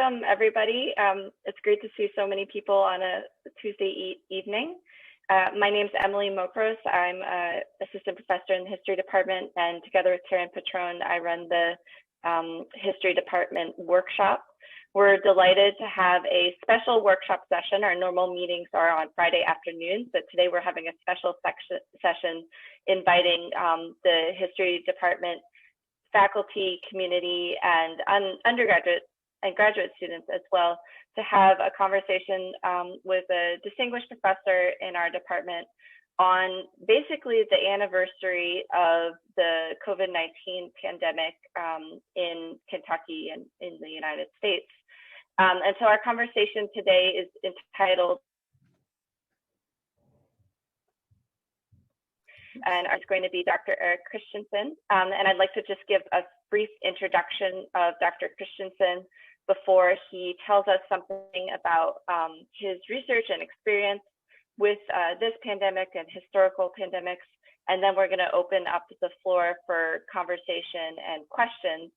welcome everybody. It's great to see so many people on a Tuesday evening. My name is Emily Mokros. I'm an assistant professor in the history department, and together with Karen Patron, I run the history department workshop. We're delighted to have a special workshop session. Our normal meetings are on Friday afternoons, but today we're having a special session inviting the history department faculty, community, and undergraduate and graduate students as well to have a conversation with a distinguished professor in our department on basically the anniversary of the COVID-19 pandemic in Kentucky and in the United States. And so our conversation today is entitled, and it's going to be Dr. Erik Christensen. And I'd like to just give a brief introduction of Dr. Christensen before he tells us something about his research and experience with this pandemic and historical pandemics. And then we're going to open up the floor for conversation and questions.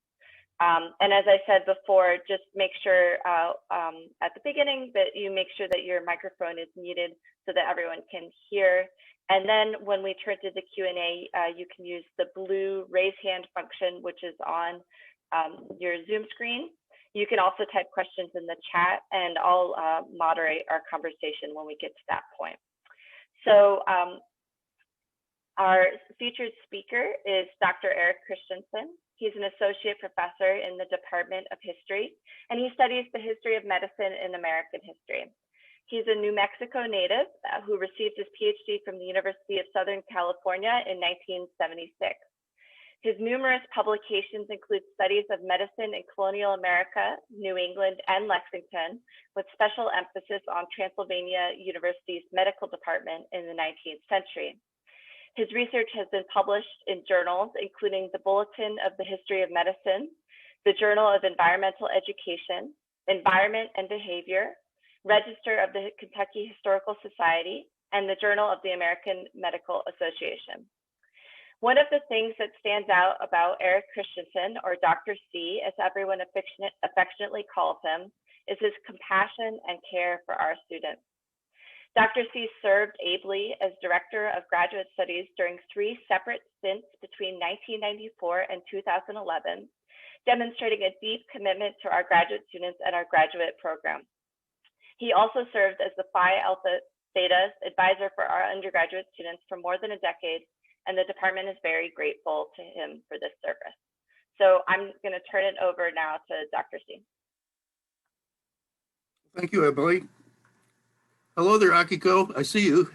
And as I said before, just make sure at the beginning that you make sure that your microphone is muted so that everyone can hear. And then when we turn to the Q&A, you can use the blue raise hand function, which is on your Zoom screen. You can also type questions in the chat, and I'll moderate our conversation when we get to that point. So our featured speaker is Dr. Erik Christensen. He's an associate professor in the Department of History, and he studies the history of medicine in American history. He's a New Mexico native who received his PhD from the University of Southern California in 1976. His numerous publications include studies of medicine in colonial America, New England, and Lexington, with special emphasis on Transylvania University's medical department in the 19th century. His research has been published in journals, including the Bulletin of the History of Medicine, the Journal of Environmental Education, Environment and Behavior, Register of the Kentucky Historical Society, and the Journal of the American Medical Association. One of the things that stands out about Erik Christensen, or Dr. C, as everyone affectionately calls him, is his compassion and care for our students. Dr. C served ably as Director of Graduate Studies during 3 separate stints between 1994 and 2011, demonstrating a deep commitment to our graduate students and our graduate program. He also served as the Phi Alpha Theta advisor for our undergraduate students for more than a decade, and the department is very grateful to him for this service. So I'm going to turn it over now to Dr. C. Thank you, Emily. Hello there, Akiko. I see you.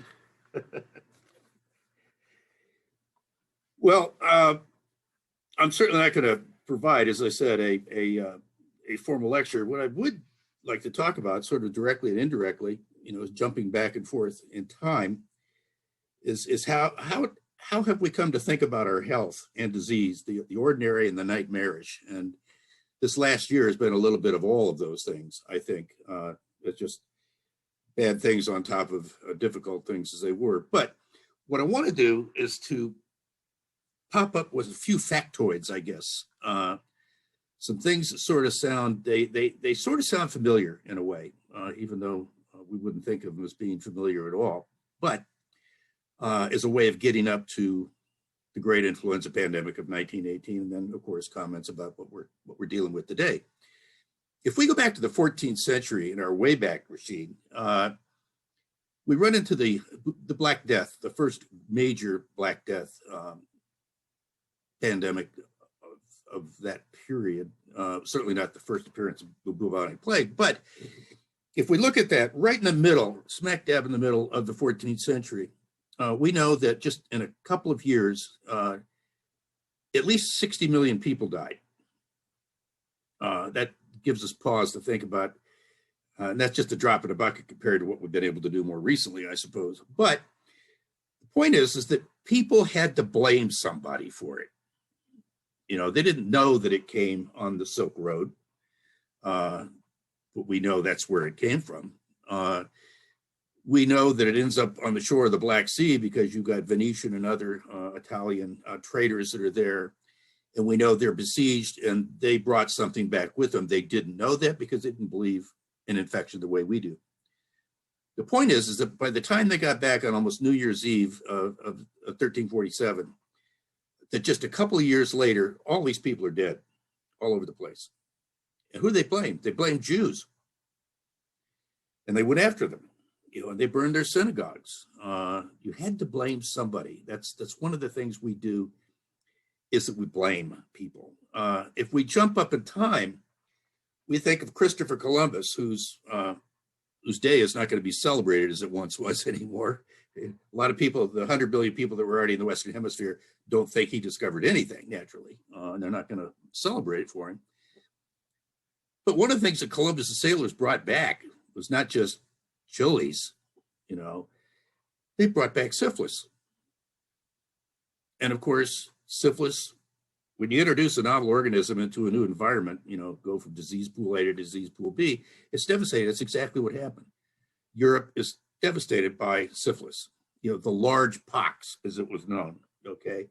Well, I'm certainly not going to provide, as I said, a formal lecture. What I would like to talk about, sort of directly and indirectly, jumping back and forth in time, is how have we come to think about our health and disease, the ordinary and the nightmarish? And this last year has been a little bit of all of those things, I think. It's just bad things on top of difficult things as they were. But what I want to do is to pop up with a few factoids, I guess. Some things that sort of sound, they sort of sound familiar in a way, even though we wouldn't think of them as being familiar at all. But as a way of getting up to the great influenza pandemic of 1918, and then of course comments about what we're dealing with today. If we go back to the 14th century in our Wayback Machine, we run into the Black Death, the first major Black Death pandemic of that period. Certainly not the first appearance of the bubonic plague, but if we look at that right in the middle, smack dab in the middle of the 14th century, we know that just in a couple of years, at least 60 million people died. That gives us pause to think about, and that's just a drop in a bucket compared to what we've been able to do more recently, I suppose. But the point is that people had to blame somebody for it. They didn't know that it came on the Silk Road, but we know that's where it came from. We know that it ends up on the shore of the Black Sea because you've got Venetian and other Italian traders that are there. And we know they're besieged and they brought something back with them. They didn't know that because they didn't believe in infection the way we do. The point is that by the time they got back on almost New Year's Eve of 1347, that just a couple of years later, all these people are dead all over the place. And who do they blame? They blame Jews. And they went after them, and they burned their synagogues. You had to blame somebody. That's one of the things we do, is that we blame people. If we jump up in time, we think of Christopher Columbus, whose day is not going to be celebrated as it once was anymore. A lot of people, the 100 billion people that were already in the Western Hemisphere, don't think he discovered anything, naturally, and they're not going to celebrate it for him. But one of the things that Columbus' sailors brought back was not just chilies, they brought back syphilis. And of course, syphilis, when you introduce a novel organism into a new environment, go from disease pool A to disease pool B, it's devastating. That's exactly what happened. Europe is devastated by syphilis, the large pox, as it was known, okay?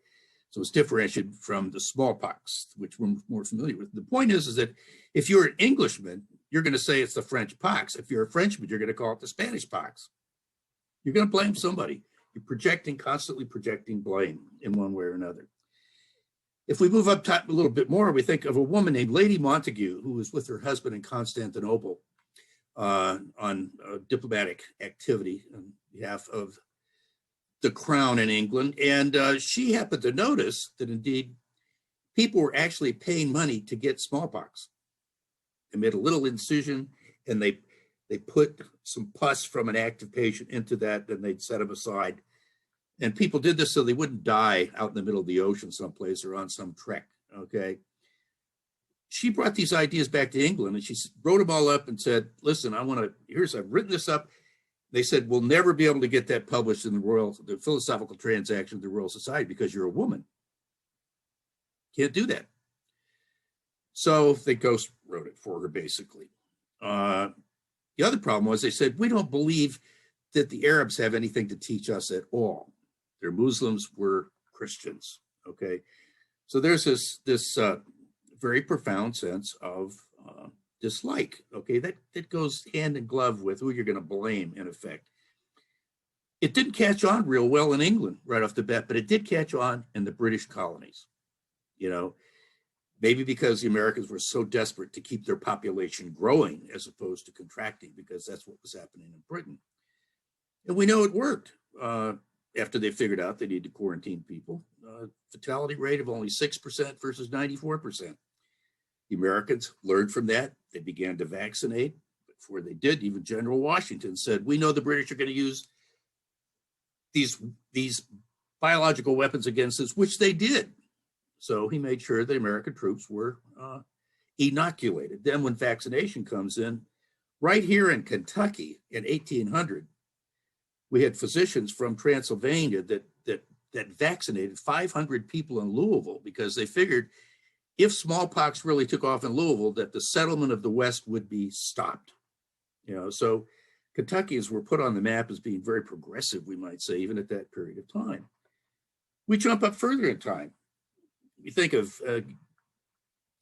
So it's differentiated from the smallpox, which we're more familiar with. The point is that if you're an Englishman, you're going to say it's the French pox. If you're a Frenchman, you're going to call it the Spanish pox. You're going to blame somebody. You're constantly projecting blame in one way or another. If we move up top a little bit more, we think of a woman named Lady Montagu, who was with her husband in Constantinople on diplomatic activity on behalf of the crown in England. And she happened to notice that indeed people were actually paying money to get smallpox. They made a little incision and they put some pus from an active patient into that, then they'd set them aside. And people did this so they wouldn't die out in the middle of the ocean someplace or on some trek, okay? She brought these ideas back to England and she wrote them all up and said, listen, I've written this up. They said, we'll never be able to get that published in the Philosophical Transactions of the Royal Society because you're a woman. Can't do that. So they ghost wrote it for her, basically. The other problem was they said, we don't believe that the Arabs have anything to teach us at all. They're Muslims, we're Christians, okay? So there's this very profound sense of dislike, okay? That goes hand in glove with who you're going to blame, in effect. It didn't catch on real well in England right off the bat, but it did catch on in the British colonies, maybe because the Americans were so desperate to keep their population growing as opposed to contracting, because that's what was happening in Britain. And we know it worked. After they figured out they need to quarantine people, fatality rate of only 6% versus 94%. The Americans learned from that. They began to vaccinate. Before they did, even General Washington said, we know the British are going to use these biological weapons against us, which they did. So he made sure the American troops were inoculated. Then when vaccination comes in, right here in Kentucky in 1800, we had physicians from Transylvania that vaccinated 500 people in Louisville because they figured if smallpox really took off in Louisville, that the settlement of the West would be stopped. So Kentuckians were put on the map as being very progressive, we might say, even at that period of time. We jump up further in time. We think of,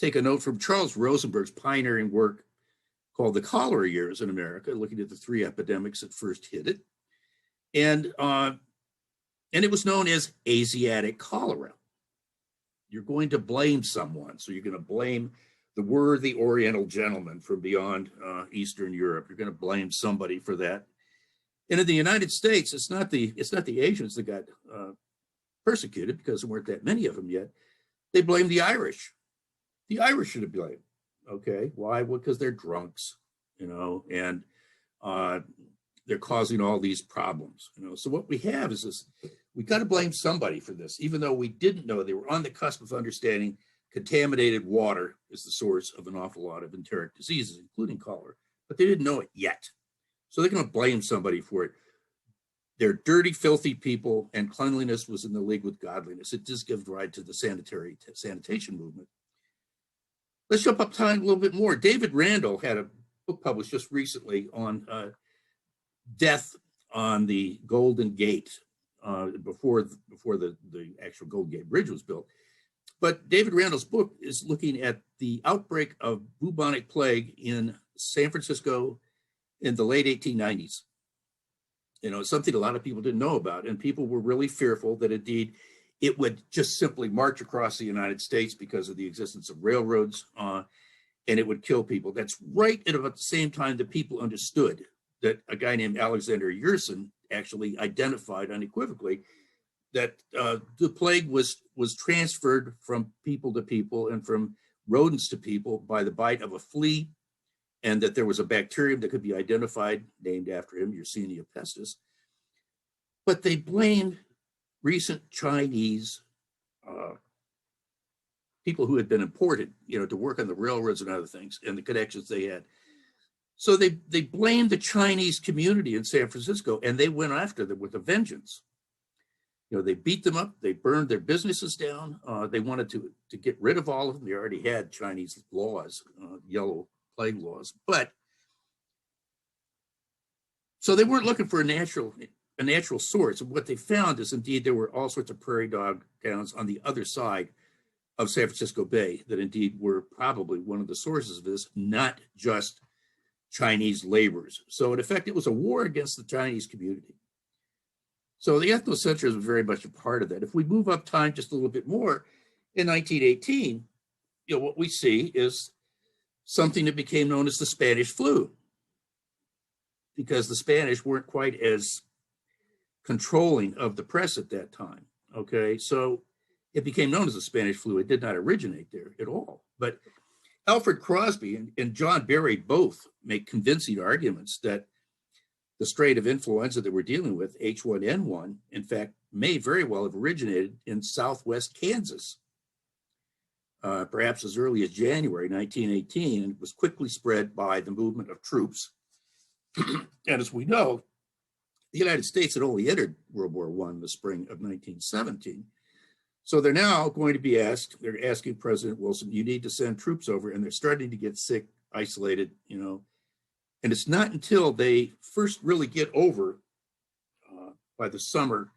take a note from Charles Rosenberg's pioneering work called The Cholera Years in America, looking at the three epidemics that first hit it. And it was known as Asiatic cholera. You're going to blame someone. So you're going to blame the worthy Oriental gentleman from beyond Eastern Europe. You're going to blame somebody for that. And in the United States, it's not the Asians that got persecuted, because there weren't that many of them yet. They blamed the Irish. The Irish should have blamed. Okay, why? Well, because they're drunks, and they're causing all these problems. So what we have is this: we got to blame somebody for this, even though we didn't know. They were on the cusp of understanding contaminated water is the source of an awful lot of enteric diseases, including cholera, but they didn't know it yet. So they're going to blame somebody for it. They're dirty, filthy people, and cleanliness was in the league with godliness. It just gives rise to the sanitation movement. Let's jump up time a little bit more. David Randall had a book published just recently on death on the Golden Gate before the actual Golden Gate Bridge was built. But David Randall's book is looking at the outbreak of bubonic plague in San Francisco in the late 1890s. You know, it's something a lot of people didn't know about, and people were really fearful that indeed it would just simply march across the United States because of the existence of railroads, and it would kill people. That's right at about the same time that people understood that a guy named Alexander Yersin actually identified unequivocally that the plague was transferred from people to people and from rodents to people by the bite of a flea, and that there was a bacterium that could be identified, named after him, Yersinia pestis. But they blamed recent Chinese people who had been imported, you know, to work on the railroads and other things, and the connections they had. So they blamed the Chinese community in San Francisco, and they went after them with a vengeance. You know, they beat them up, they burned their businesses down. They wanted to get rid of all of them. They already had Chinese laws, yellow plague laws, but so they weren't looking for a natural source. And what they found is indeed there were all sorts of prairie dog towns on the other side of San Francisco Bay that indeed were probably one of the sources of this, not just Chinese laborers. So in effect, it was a war against the Chinese community. So the ethnocentrism was very much a part of that. If we move up time just a little bit more, in 1918, you know, what we see is something that became known as the Spanish flu, because the Spanish weren't quite as controlling of the press at that time. Okay, so it became known as the Spanish flu. It did not originate there at all. But Alfred Crosby and John Berry both make convincing arguments that the strain of influenza that we're dealing with, H1N1, in fact, may very well have originated in southwest Kansas, perhaps as early as January 1918, and it was quickly spread by the movement of troops. And as we know, the United States had only entered World War I in the spring of 1917. So they're now going to be asked, they're asking President Wilson, you need to send troops over, and they're starting to get sick, isolated, you know. And it's not until they first really get over by the summer,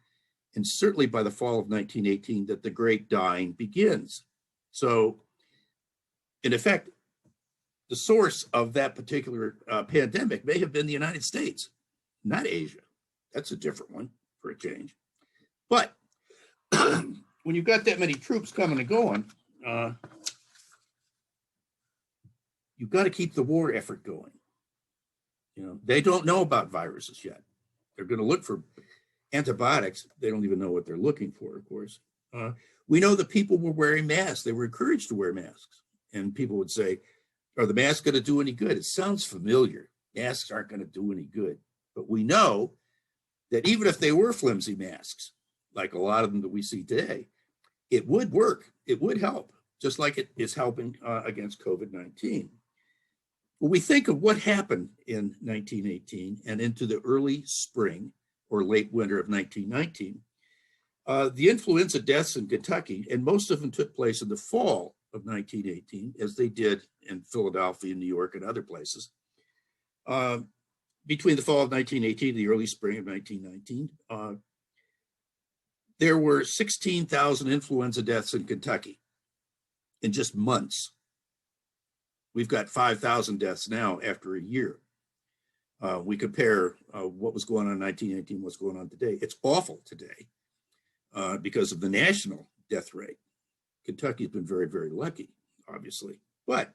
and certainly by the fall of 1918, that the great dying begins. So in effect, the source of that particular pandemic may have been the United States, not Asia. That's a different one for a change. But when you've got that many troops coming and going, you've got to keep the war effort going. You know, they don't know about viruses yet. They're going to look for antibiotics. They don't even know what they're looking for, of course. We know that people were wearing masks. They were encouraged to wear masks. And people would say, are the masks going to do any good? It sounds familiar. Masks aren't going to do any good. But we know that even if they were flimsy masks, like a lot of them that we see today, it would work. It would help, just like it is helping against COVID-19. When we think of what happened in 1918 and into the early spring or late winter of 1919, the influenza deaths in Kentucky, and most of them took place in the fall of 1918, as they did in Philadelphia, New York, and other places. Between the fall of 1918 and the early spring of 1919, there were 16,000 influenza deaths in Kentucky in just months. We've got 5,000 deaths now after a year. We compare what was going on in 1918, what's going on today. It's awful today because of the national death rate. Kentucky's been very, very lucky, obviously. But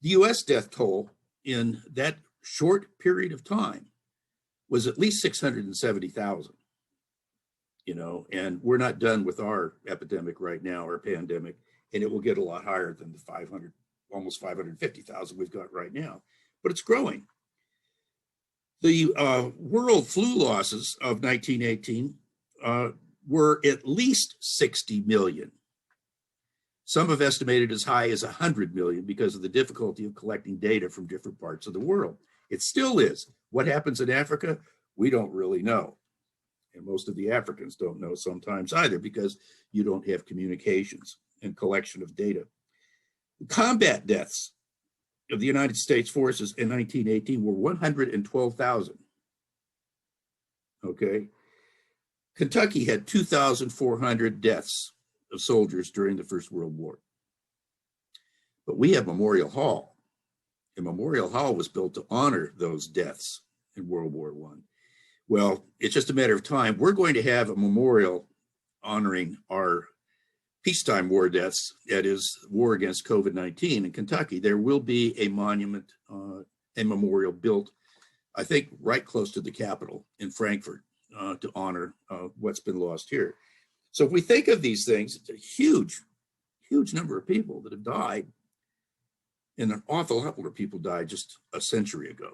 the US death toll in that short period of time was at least 670,000. You know, and we're not done with our epidemic right now, our pandemic, and it will get a lot higher than the 500, almost 550,000 we've got right now, but it's growing. The world flu losses of 1918 were at least 60 million. Some have estimated as high as 100 million because of the difficulty of collecting data from different parts of the world. It still is. What happens in Africa, we don't really know. And most of the Africans don't know sometimes either because you don't have communications and collection of data. The combat deaths of the United States forces in 1918 were 112,000. Okay. Kentucky had 2,400 deaths of soldiers during the First World War. But we have Memorial Hall, and Memorial Hall was built to honor those deaths in World War I. Well, it's just a matter of time. We're going to have a memorial honoring our peacetime war deaths, that is, war against COVID-19 in Kentucky. There will be a monument and memorial built, I think, right close to the Capitol in Frankfurt to honor what's been lost here. So if we think of these things, it's a huge, huge number of people that have died, and an awful lot of people died just a century ago.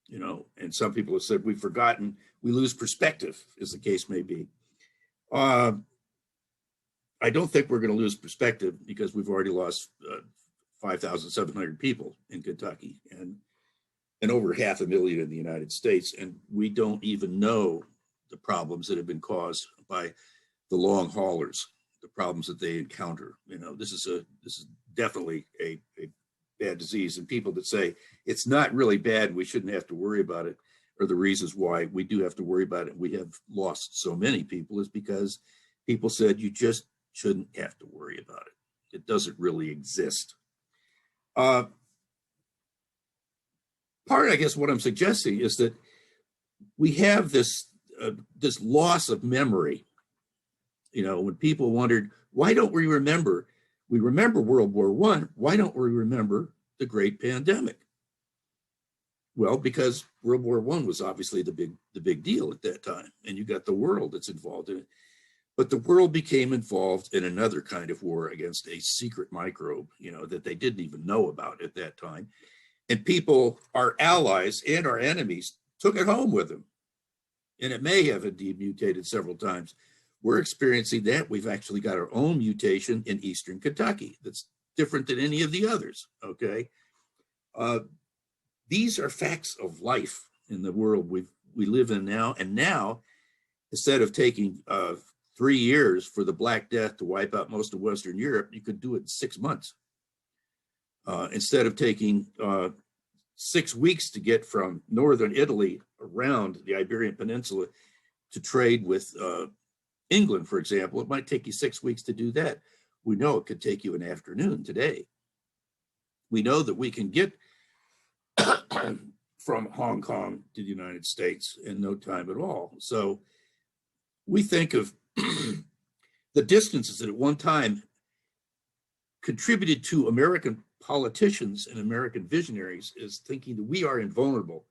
You know, and some people have said we've forgotten, we lose perspective, as the case may be. I don't think we're going to lose perspective because we've already lost 5,700 people in Kentucky and over 500,000 in the United States. And we don't even know the problems that have been caused by the long haulers, the problems that they encounter. You know, this is definitely a bad disease, and people that say it's not really bad, we shouldn't have to worry about it, are the reasons why we do have to worry about it. We have lost so many people is because people said you just shouldn't have to worry about it. It doesn't really exist. Part, I guess, what I'm suggesting is that we have this loss of memory. You know, when people wondered, why don't we remember? We remember World War I. Why don't we remember the Great Pandemic? Well, because World War I was obviously the big deal at that time, and you got the world that's involved in it. But the world became involved in another kind of war against a secret microbe, you know, that they didn't even know about at that time. And people, our allies and our enemies, took it home with them. And it may have indeed mutated several times. We're experiencing that. We've actually got our own mutation in Eastern Kentucky that's different than any of the others, okay? These are facts of life in the world we live in now. And now, instead of taking 3 years for the Black Death to wipe out most of Western Europe, you could do it in 6 months. Instead of taking 6 weeks to get from northern Italy around the Iberian Peninsula to trade with England, for example, it might take you 6 weeks to do that. We know it could take you an afternoon today. We know that we can get from Hong Kong to the United States in no time at all. So we think of the distances that at one time contributed to American politicians and American visionaries as thinking that we are invulnerable.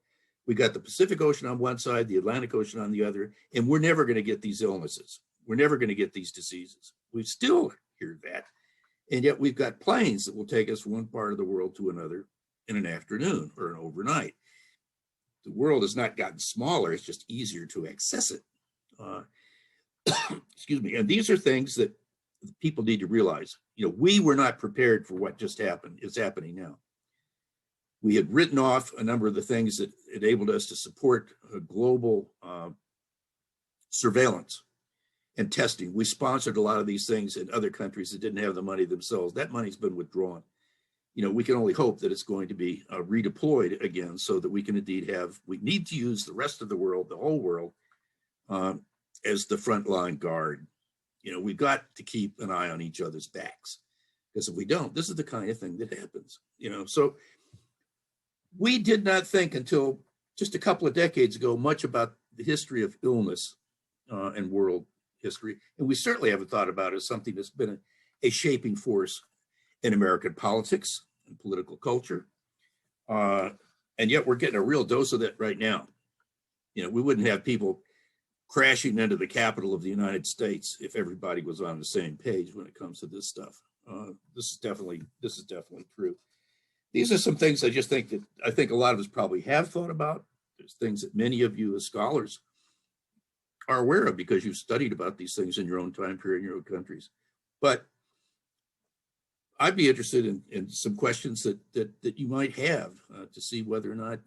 We got the Pacific Ocean on one side, the Atlantic Ocean on the other, and we're never going to get these illnesses. We're never going to get these diseases. We still hear that. And yet we've got planes that will take us from one part of the world to another in an afternoon or an overnight. The world has not gotten smaller. It's just easier to access it. Excuse me. And these are things that people need to realize. You know, we were not prepared for what just happened. It's happening now. We had written off a number of the things that enabled us to support a global surveillance and testing. We sponsored a lot of these things in other countries that didn't have the money themselves. That money's been withdrawn. You know, we can only hope that it's going to be redeployed again so that we can indeed we need to use the rest of the world, the whole world, as the frontline guard. You know, we've got to keep an eye on each other's backs, because if we don't, this is the kind of thing that happens, you know. So we did not think until just a couple of decades ago much about the history of illness and world history. And we certainly haven't thought about it as something that's been a shaping force in American politics and political culture. And yet we're getting a real dose of that right now. You know, we wouldn't have people crashing into the Capitol of the United States if everybody was on the same page when it comes to this stuff. This is definitely true. These are some things I think a lot of us probably have thought about. There's things that many of you as scholars are aware of because you've studied about these things in your own time period, in your own countries. But I'd be interested in some questions that you might have to see whether or not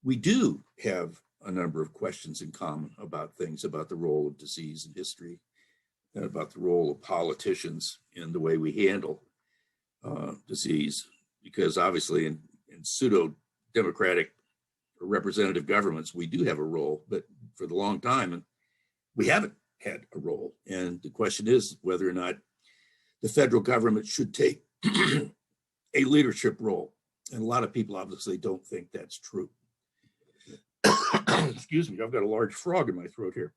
we do have a number of questions in common about things, about the role of disease in history, and about the role of politicians in the way we handle disease. Because obviously in pseudo-democratic or representative governments, we do have a role, but for the long time, and we haven't had a role. And the question is whether or not the federal government should take a leadership role. And a lot of people obviously don't think that's true. Excuse me, I've got a large frog in my throat here.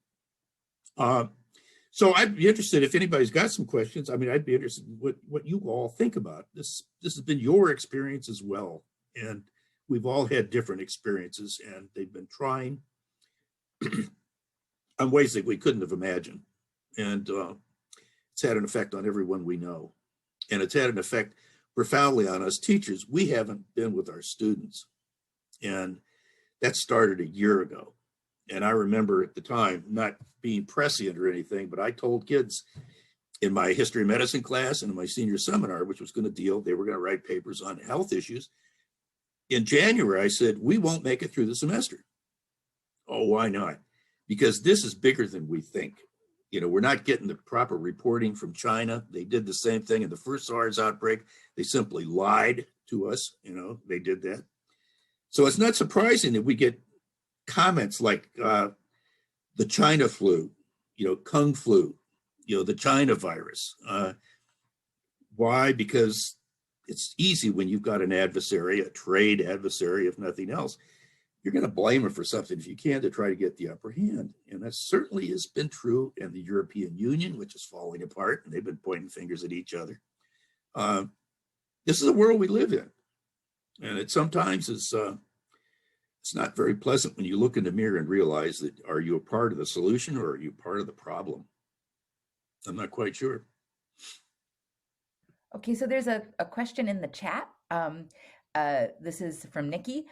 So I'd be interested if anybody's got some questions. I mean, I'd be interested in what you all think about this. This has been your experience as well. And we've all had different experiences, and they've been trying on ways that we couldn't have imagined. And it's had an effect on everyone we know. And it's had an effect profoundly on us teachers. We haven't been with our students. And that started a year ago. And I remember at the time, not being prescient or anything, but I told kids in my history of medicine class and in my senior seminar, which was going to deal, they were going to write papers on health issues. In January, I said, we won't make it through the semester. Oh, why not? Because this is bigger than we think. You know, we're not getting the proper reporting from China. They did the same thing in the first SARS outbreak. They simply lied to us. You know, they did that. So it's not surprising that we get comments like the China flu, you know, Kung flu, you know, the China virus. Why? Because it's easy when you've got an adversary, a trade adversary, if nothing else. You're going to blame them for something if you can to try to get the upper hand. And that certainly has been true in the European Union, which is falling apart, and they've been pointing fingers at each other. This is the world we live in. And it sometimes is, it's not very pleasant when you look in the mirror and realize that, are you a part of the solution or are you part of the problem? I'm not quite sure. Okay, so there's a question in the chat. This is from Nikki.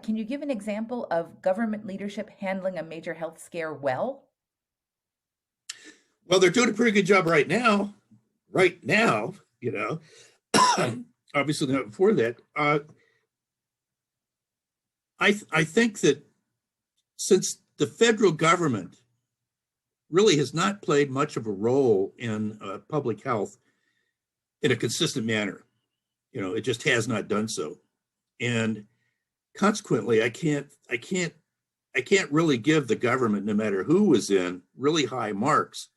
Can you give an example of government leadership handling a major health scare well? Well, they're doing a pretty good job right now. Right now, you know, obviously not before that. I think that since the federal government really has not played much of a role in public health in a consistent manner, you know, it just has not done so. And consequently, I can't really give the government, no matter who was in, really high marks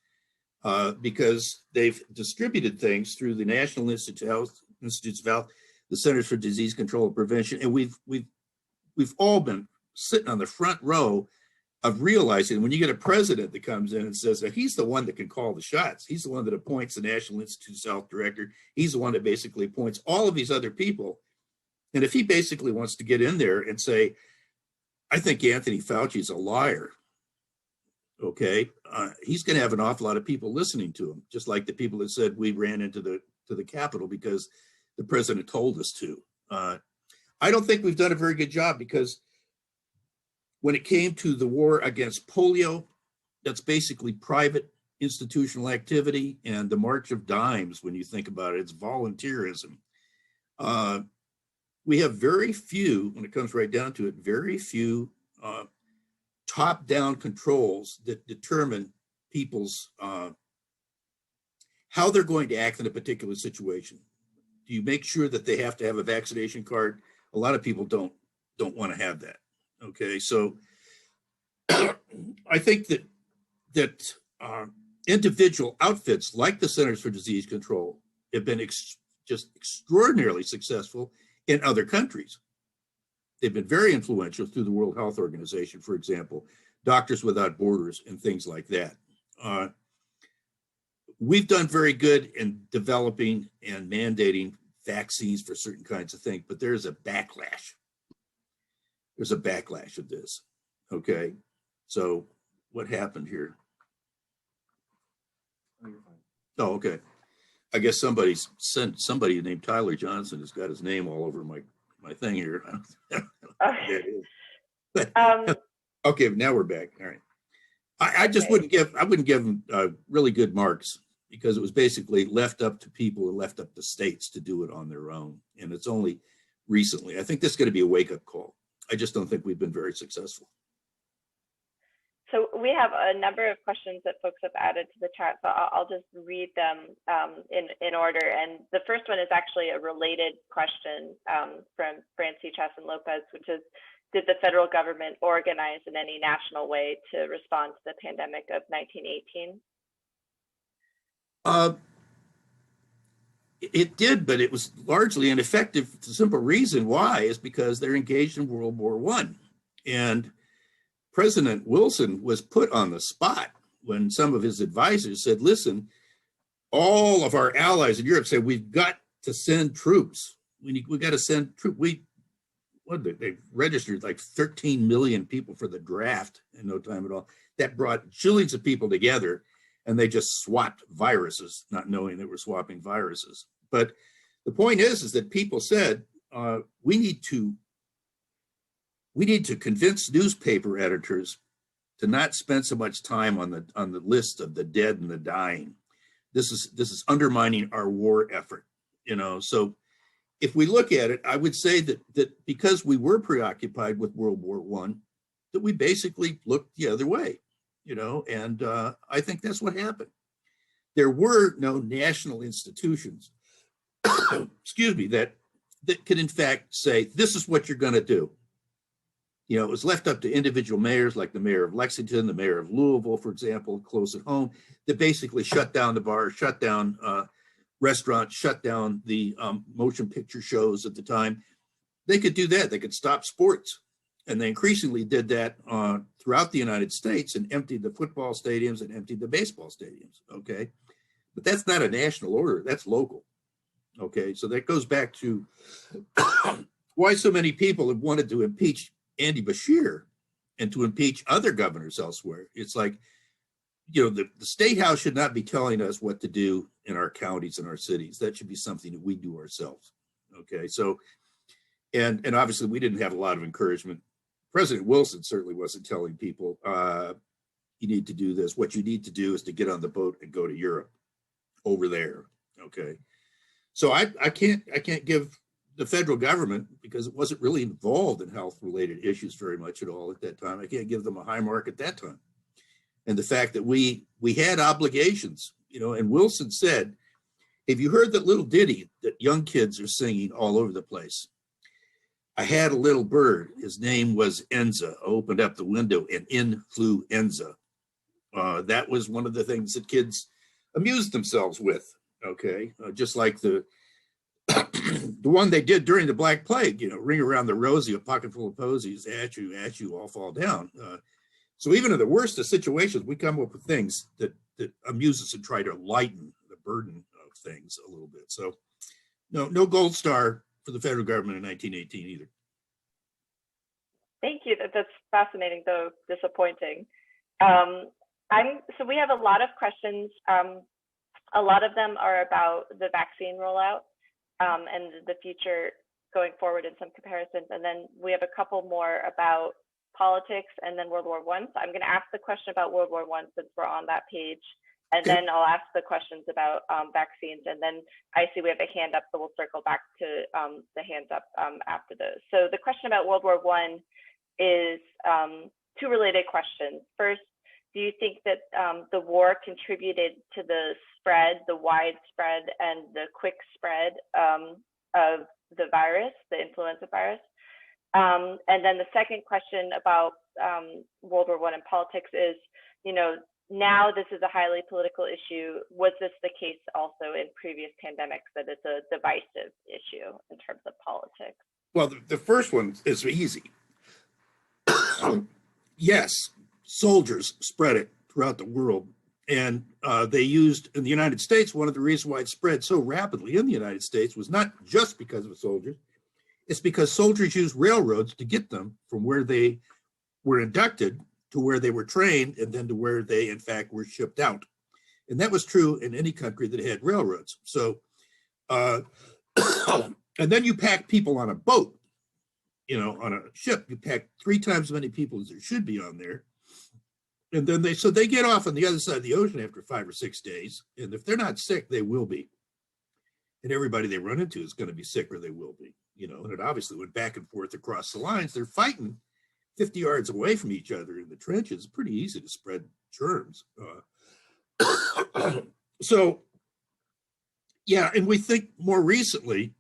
because they've distributed things through the National Institutes of Health, the Centers for Disease Control and Prevention, and we've all been sitting on the front row of realizing when you get a president that comes in and says that he's the one that can call the shots. He's the one that appoints the National Institutes of Health director. He's the one that basically appoints all of these other people. And if he basically wants to get in there and say, I think Anthony Fauci is a liar, okay, he's going to have an awful lot of people listening to him, just like the people that said we ran into the Capitol because the president told us to. I don't think we've done a very good job because when it came to the war against polio, that's basically private institutional activity and the march of dimes. When you think about it, it's volunteerism. We have very few, when it comes right down to it, very few top-down controls that determine people's how they're going to act in a particular situation. Do you make sure that they have to have a vaccination card? A lot of people don't want to have that. Okay, so I think that individual outfits like the Centers for Disease Control have been just extraordinarily successful in other countries. They've been very influential through the World Health Organization, for example, Doctors Without Borders and things like that. We've done very good in developing and mandating vaccines for certain kinds of things, but there's a backlash. There's a backlash of this, okay? So what happened here? Oh, okay. I guess somebody named Tyler Johnson has got his name all over my thing here. Okay, now we're back. All right. I just wouldn't give them really good marks because it was basically left up to people and left up to states to do it on their own. And it's only recently. I think this is going to be a wake-up call. I just don't think we've been very successful. So we have a number of questions that folks have added to the chat, so I'll just read them in order. And the first one is actually a related question from Francie Chasson Lopez, which is, did the federal government organize in any national way to respond to the pandemic of 1918? It did, but it was largely ineffective. The simple reason why is because they're engaged in World War I. And President Wilson was put on the spot when some of his advisors said, listen, all of our allies in Europe said, we've got to send troops. We got to send troops. They registered like 13 million people for the draft in no time at all. That brought jillions of people together, and they just swapped viruses, not knowing they were swapping viruses. But the point is that people said, we need to convince newspaper editors to not spend so much time on the list of the dead and the dying. This is undermining our war effort, So if we look at it, I would say that because we were preoccupied with World War I, that we basically looked the other way, And I think that's what happened. There were no national institutions, excuse me, that could in fact say, this is what you're going to do. It was left up to individual mayors, like the mayor of Lexington, the mayor of Louisville, for example, close at home, that basically shut down the bars, shut down restaurants, shut down the motion picture shows at the time. They could do that. They could stop sports. And they increasingly did that throughout the United States and emptied the football stadiums and emptied the baseball stadiums, okay? But that's not a national order, that's local, okay? So that goes back to why so many people have wanted to impeach Andy Beshear and to impeach other governors elsewhere. It's like, the state house should not be telling us what to do in our counties and our cities. That should be something that we do ourselves. Okay, so, and obviously we didn't have a lot of encouragement. President Wilson certainly wasn't telling people, you need to do this. What you need to do is to get on the boat and go to Europe over there. Okay, so I can't give the federal government, because it wasn't really involved in health-related issues very much at all at that time. I can't give them a high mark at that time. And the fact that we had obligations, and Wilson said, have you heard that little ditty that young kids are singing all over the place? I had a little bird, his name was Enza. I opened up the window and in flew Enza. That was one of the things that kids amused themselves with, okay? Just like the one they did during the Black Plague, ring around the rosy, a pocket full of posies, at you, all fall down. So even in the worst of situations, we come up with things that amuse us and try to lighten the burden of things a little bit. So no gold star for the federal government in 1918 either. Thank you. That's fascinating, though disappointing. So we have a lot of questions. A lot of them are about the vaccine rollout and the future going forward in some comparisons. And then we have a couple more about politics and then World War I. So I'm going to ask the question about World War I since we're on that page. And then I'll ask the questions about vaccines. And then I see we have a hand up, so we'll circle back to the hands up after those. So the question about World War I is two related questions. First, do you think that the war contributed to the widespread and the quick spread of the virus, the influenza virus? And then the second question about World War I and politics is, now this is a highly political issue. Was this the case also in previous pandemics, that it's a divisive issue in terms of politics? Well, the first one is easy. Yes, soldiers spread it throughout the world. And they used, in the United States, one of the reasons why it spread so rapidly in the United States was not just because of soldiers. It's because soldiers used railroads to get them from where they were inducted to where they were trained and then to where they, in fact, were shipped out. And that was true in any country that had railroads. So, and then you pack people on a boat, on a ship, you pack 3 times as many people as there should be on there. And then they get off on the other side of the ocean after 5 or 6 days. And if they're not sick, they will be. And everybody they run into is going to be sick or they will be, and it obviously went back and forth across the lines. They're fighting 50 yards away from each other in the trenches, it's pretty easy to spread germs. So, yeah, and we think more recently,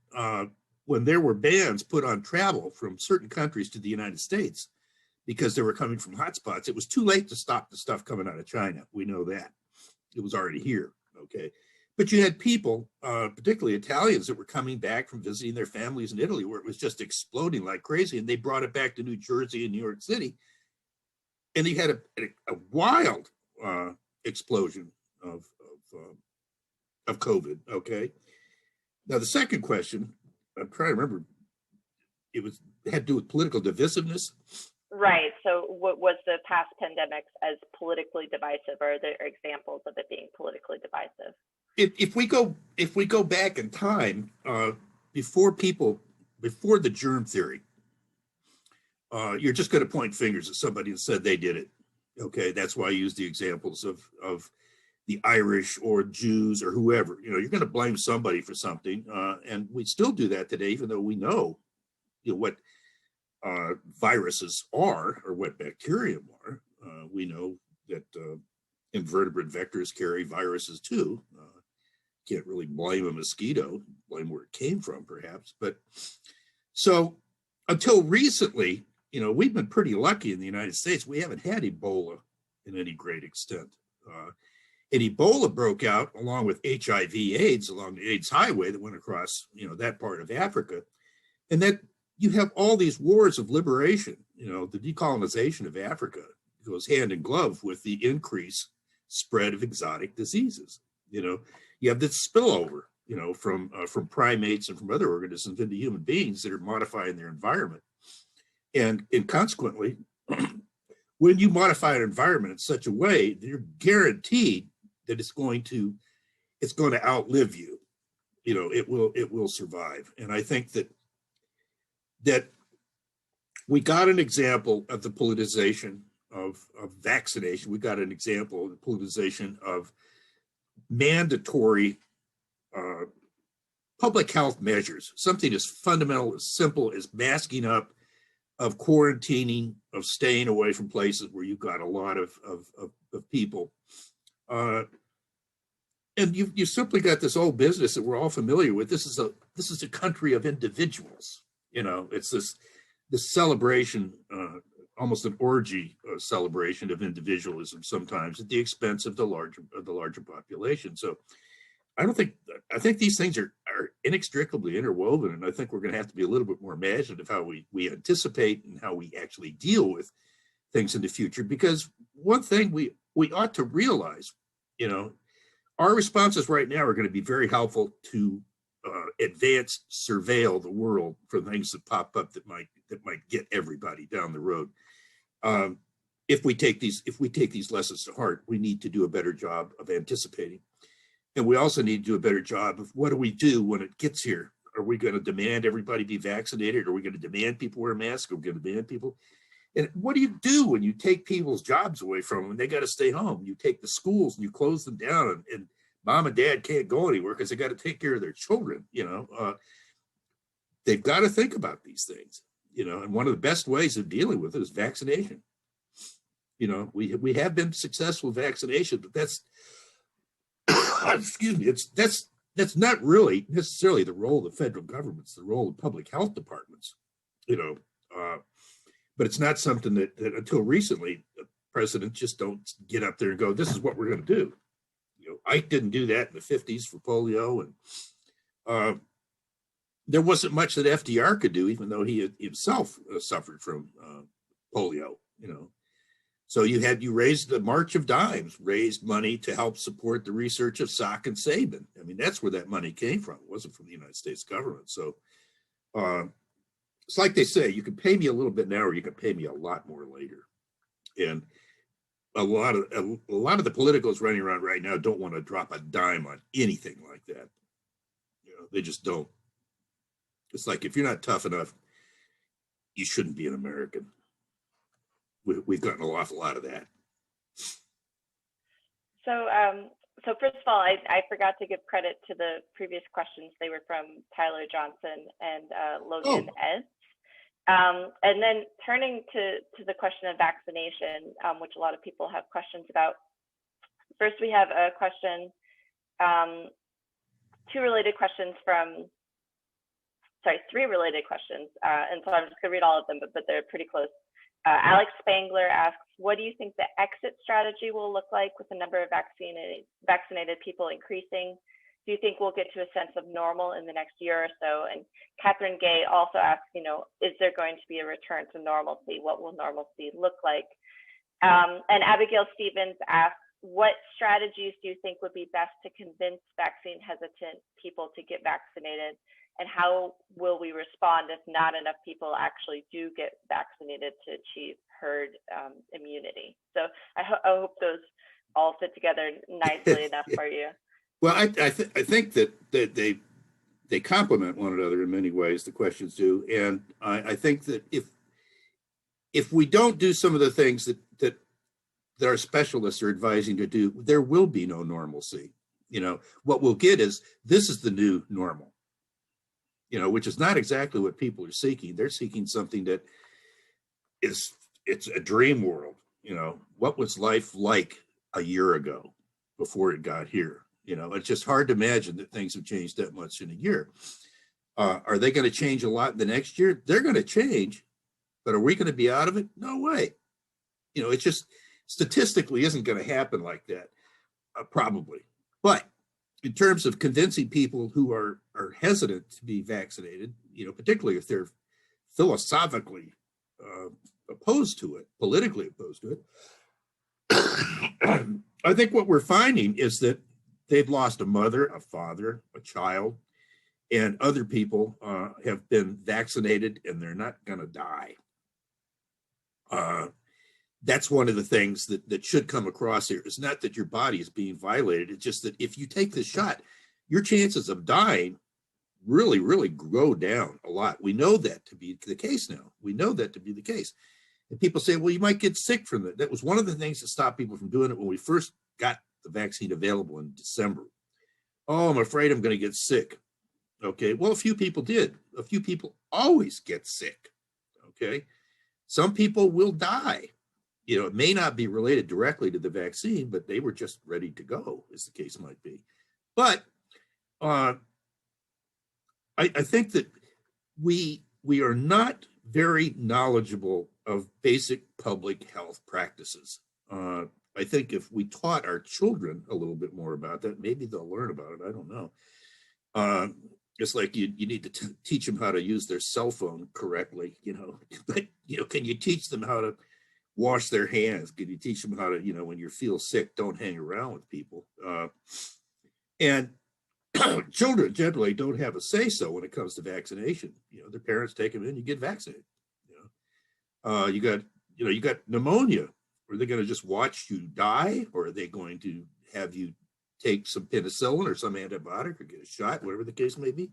when there were bans put on travel from certain countries to the United States because they were coming from hotspots, it was too late to stop the stuff coming out of China. We know that. It was already here, okay? But you had people, particularly Italians, that were coming back from visiting their families in Italy, where it was just exploding like crazy, and they brought it back to New Jersey and New York City, and you had a wild explosion of COVID. Okay. Now the second question, I'm trying to remember, it had to do with political divisiveness. Right. So, what was the past pandemics as politically divisive, or are there examples of it being politically divisive? If we go back in time, before the germ theory, you're just going to point fingers at somebody and said they did it. Okay, that's why I use the examples of the Irish or Jews or whoever. You know, you're going to blame somebody for something, and we still do that today, even though we know, what viruses are or what bacterium are. We know that invertebrate vectors carry viruses too. Can't really blame a mosquito, blame where it came from, perhaps. But so until recently, we've been pretty lucky in the United States. We haven't had Ebola in any great extent. And Ebola broke out along with HIV/AIDS along the AIDS highway that went across, that part of Africa. And that you have all these wars of liberation, the decolonization of Africa goes hand in glove with the increased spread of exotic diseases. You have this spillover, from primates and from other organisms into human beings that are modifying their environment. And consequently, when you modify an environment in such a way, you're guaranteed that it's going to outlive you. It will survive. And I think that we got an example of the politicization of vaccination. We got an example of the politicization of mandatory public health measures, something as fundamental, as simple as masking up, of quarantining, of staying away from places where you've got a lot of people. And you simply got this old business that we're all familiar with. This is a country of individuals. It's this celebration, almost an orgy celebration of individualism sometimes at the expense of the larger population. So I think these things are inextricably interwoven, and I think we're going to have to be a little bit more imaginative how we anticipate and how we actually deal with things in the future. Because one thing we ought to realize, our responses right now are going to be very helpful to advance surveil the world for things that pop up that might get everybody down the road. If we take these lessons to heart, we need to do a better job of anticipating. And we also need to do a better job of what do we do when it gets here? Are we going to demand everybody be vaccinated? Are we going to demand people wear masks? Are we going to demand people? And what do you do when you take people's jobs away from them and they got to stay home? You take the schools and you close them down, and mom and dad can't go anywhere because they got to take care of their children. They've got to think about these things, and one of the best ways of dealing with it is vaccination. We have been successful with vaccination, but that's excuse me, that's not really necessarily the role of the federal government. It's the role of public health departments, but it's not something that until recently, the presidents just don't get up there and go, this is what we're going to do. Ike didn't do that in the 50s for polio, and there wasn't much that FDR could do, even though he himself suffered from polio, So you raised the March of Dimes, raised money to help support the research of Salk and Sabin. I mean, that's where that money came from. It wasn't from the United States government. So it's like they say, you can pay me a little bit now, or you can pay me a lot more later. And a lot of the politicals running around right now don't want to drop a dime on anything like that. They just don't. It's like, if you're not tough enough, you shouldn't be an American. We've gotten an awful lot of that. So first of all, I forgot to give credit to the previous questions. They were from Tyler Johnson and Logan Eds. And then turning to the question of vaccination, which a lot of people have questions about. First, we have a question, three related questions. And so I'm just gonna read all of them, but they're pretty close. Alex Spangler asks, what do you think the exit strategy will look like with the number of vaccinated people increasing? Do you think we'll get to a sense of normal in the next year or so? And Catherine Gay also asks, is there going to be a return to normalcy? What will normalcy look like? And Abigail Stevens asks, what strategies do you think would be best to convince vaccine hesitant people to get vaccinated? And how will we respond if not enough people actually do get vaccinated to achieve herd immunity? So I hope those all fit together nicely enough for you. Well, I think that they complement one another in many ways. The questions do, and I think that if we don't do some of the things that our specialists are advising to do, there will be no normalcy. What we'll get is this is the new normal. Which is not exactly what people are seeking. They're seeking something that it's a dream world. What was life like a year ago before it got here? It's just hard to imagine that things have changed that much in a year. Are they going to change a lot the next year? They're going to change, but are we going to be out of it? No way. It just statistically isn't going to happen like that, probably. But in terms of convincing people who are hesitant to be vaccinated, particularly if they're philosophically opposed to it, politically opposed to it, I think what we're finding is that they've lost a mother, a father, a child, and other people have been vaccinated and they're not going to die. That's one of the things that should come across here. It's not that your body is being violated. It's just that if you take this shot, your chances of dying really, really go down a lot. We know that to be the case now. We know that to be the case. And people say, well, you might get sick from it. That was one of the things that stopped people from doing it when we first got the vaccine available in December. Oh, I'm afraid I'm going to get sick. Okay, well, a few people did. A few people always get sick. Okay, some people will die. It may not be related directly to the vaccine, but they were just ready to go, as the case might be. But I think that we are not very knowledgeable of basic public health practices. I think if we taught our children a little bit more about that, maybe they'll learn about it. I don't know. It's like you need to teach them how to use their cell phone correctly, But, can you teach them how to wash their hands? Can you teach them how to, when you feel sick, don't hang around with people? And children generally don't have a say-so when it comes to vaccination. Their parents take them in, you get vaccinated. You got pneumonia. Are they going to just watch you die, or are they going to have you take some penicillin or some antibiotic or get a shot, whatever the case may be?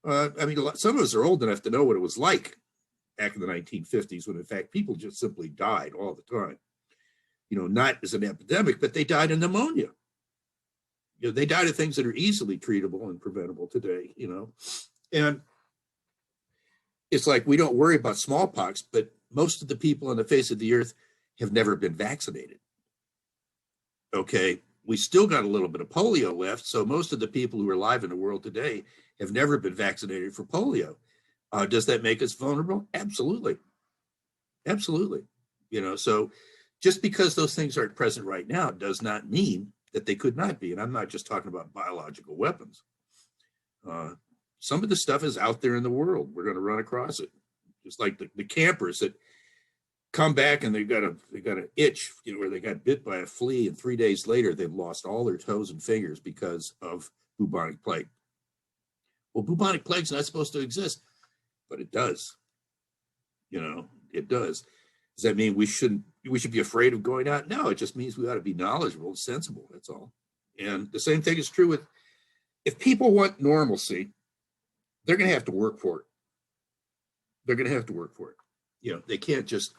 Some of us are old enough to know what it was like back in the 1950s, when in fact people just simply died all the time. Not as an epidemic, but they died of pneumonia. They died of things that are easily treatable and preventable today, And it's like we don't worry about smallpox, but most of the people on the face of the earth have never been vaccinated. Okay, we still got a little bit of polio left, so most of the people who are alive in the world today have never been vaccinated for polio. Does that make us vulnerable? Absolutely. Absolutely. So just because those things aren't present right now does not mean that they could not be. And I'm not just talking about biological weapons. Some of the stuff is out there in the world. We're going to run across it. Just like the campers that come back and they got an itch, where they got bit by a flea, and 3 days later they've lost all their toes and fingers because of bubonic plague. Well, bubonic plague's not supposed to exist, but it does. It does. Does that mean we should be afraid of going out? No, it just means we ought to be knowledgeable and sensible. That's all. And the same thing is true with, if people want normalcy, they're going to have to work for it. They're going to have to work for it. They can't just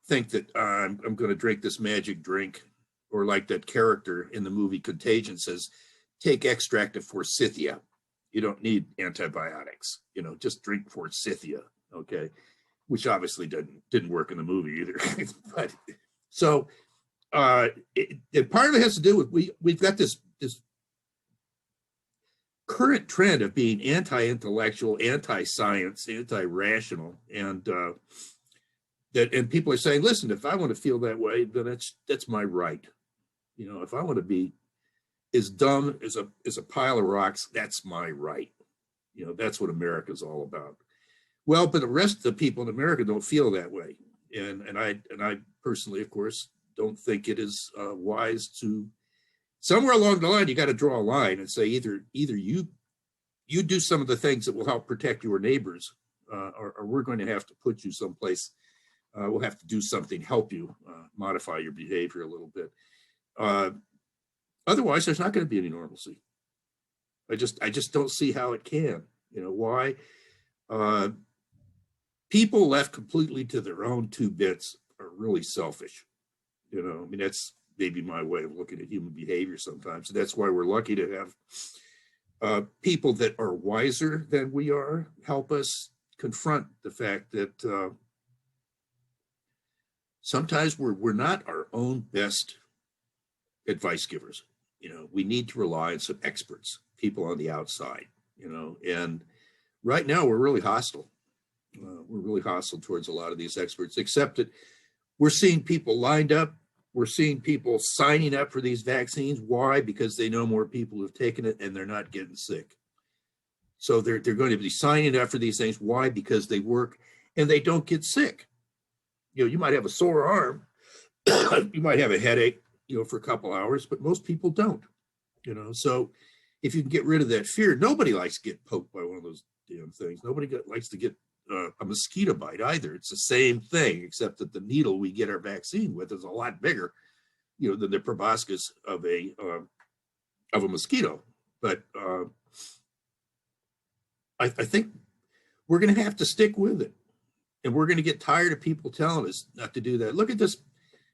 think that I'm going to drink this magic drink, or like that character in the movie Contagion says, take extract of forsythia. You don't need antibiotics, just drink forsythia. Okay. which obviously didn't work in the movie either. But so part of it has to do with we've got this current trend of being anti-intellectual, anti-science, anti-rational, and people are saying, listen, if I want to feel that way, then that's my right. If I want to be as dumb as a pile of rocks, that's my right. That's what America's all about. Well, but the rest of the people in America don't feel that way, and I personally, of course, don't think it is wise to. Somewhere along the line, you got to draw a line and say either you do some of the things that will help protect your neighbors, or we're going to have to put you someplace. We'll have to do something, help you modify your behavior a little bit. Otherwise, there's not going to be any normalcy. I just don't see how it can. Why? People left completely to their own two bits are really selfish. That's maybe my way of looking at human behavior sometimes. And that's why we're lucky to have people that are wiser than we are help us confront the fact that sometimes we're not our own best advice givers. We need to rely on some experts, people on the outside, and right now we're really hostile. We're really hostile towards a lot of these experts, except that we're seeing people lined up. We're seeing people signing up for these vaccines. Why? Because they know more people who've taken it and they're not getting sick. So they're going to be signing up for these things. Why? Because they work and they don't get sick. You might have a sore arm, you might have a headache, for a couple hours, but most people don't. So if you can get rid of that fear, nobody likes to get poked by one of those damn things. Nobody likes to get a mosquito bite either. It's the same thing, except that the needle we get our vaccine with is a lot bigger, than the proboscis of a mosquito. But I think we're going to have to stick with it, and we're going to get tired of people telling us not to do that. Look at this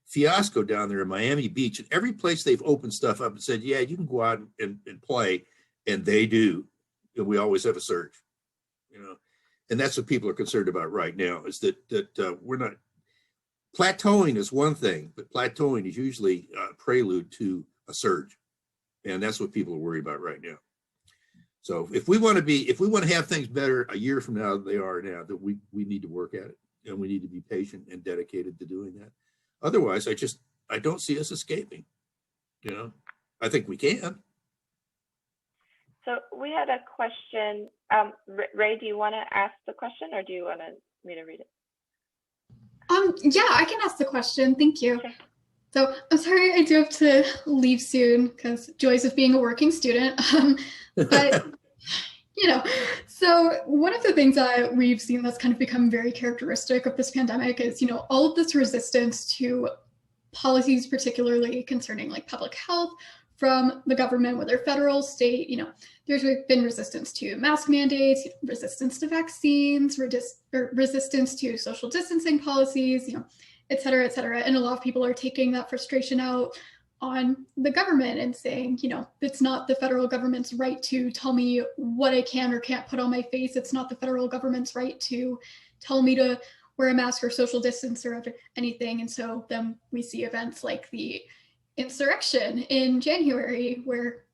fiasco down there in Miami Beach, and every place they've opened stuff up and said, yeah, you can go out and play, and they do, and we always have a surge, and that's what people are concerned about right now, is that we're not, plateauing is one thing, but plateauing is usually a prelude to a surge, and that's what people are worried about right now. So if we want to have things better a year from now than they are now, that we need to work at it, and we need to be patient and dedicated to doing that. Otherwise, I don't see us escaping. I think we can. So we had a question. Ray, do you want to ask the question, or do you want me to read it? Yeah, I can ask the question. Thank you. Okay. So I'm sorry I do have to leave soon, because joys of being a working student. But so one of the things that we've seen that's kind of become very characteristic of this pandemic is, all of this resistance to policies, particularly concerning like public health from the government, whether federal, state, there's been resistance to mask mandates, resistance to vaccines, resistance to social distancing policies, et cetera, et cetera. And a lot of people are taking that frustration out on the government and saying, it's not the federal government's right to tell me what I can or can't put on my face. It's not the federal government's right to tell me to wear a mask or social distance or anything. And so then we see events like the insurrection in January, where,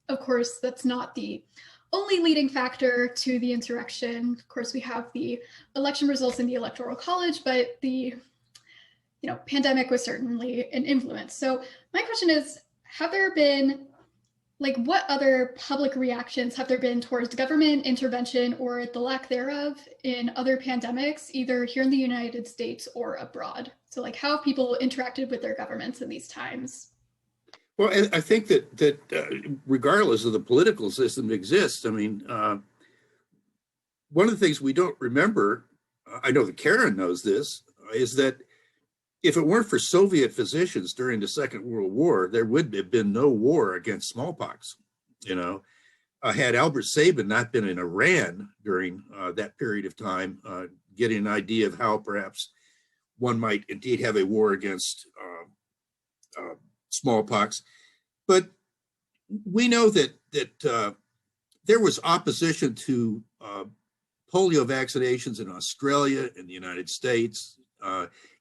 of course, that's not the only leading factor to the insurrection. Of course, we have the election results in the Electoral College, but the pandemic was certainly an influence. So my question is, have there been, what other public reactions have there been towards government intervention or the lack thereof in other pandemics, either here in the United States or abroad? So how have people interacted with their governments in these times? Well, I think that regardless of the political system that exists, one of the things we don't remember, I know that Karen knows this, is that if it weren't for Soviet physicians during the Second World War, there would have been no war against smallpox. Had Albert Sabin not been in Iran during that period of time, getting an idea of how perhaps one might indeed have a war against smallpox. But we know that there was opposition to polio vaccinations in Australia, in the United States,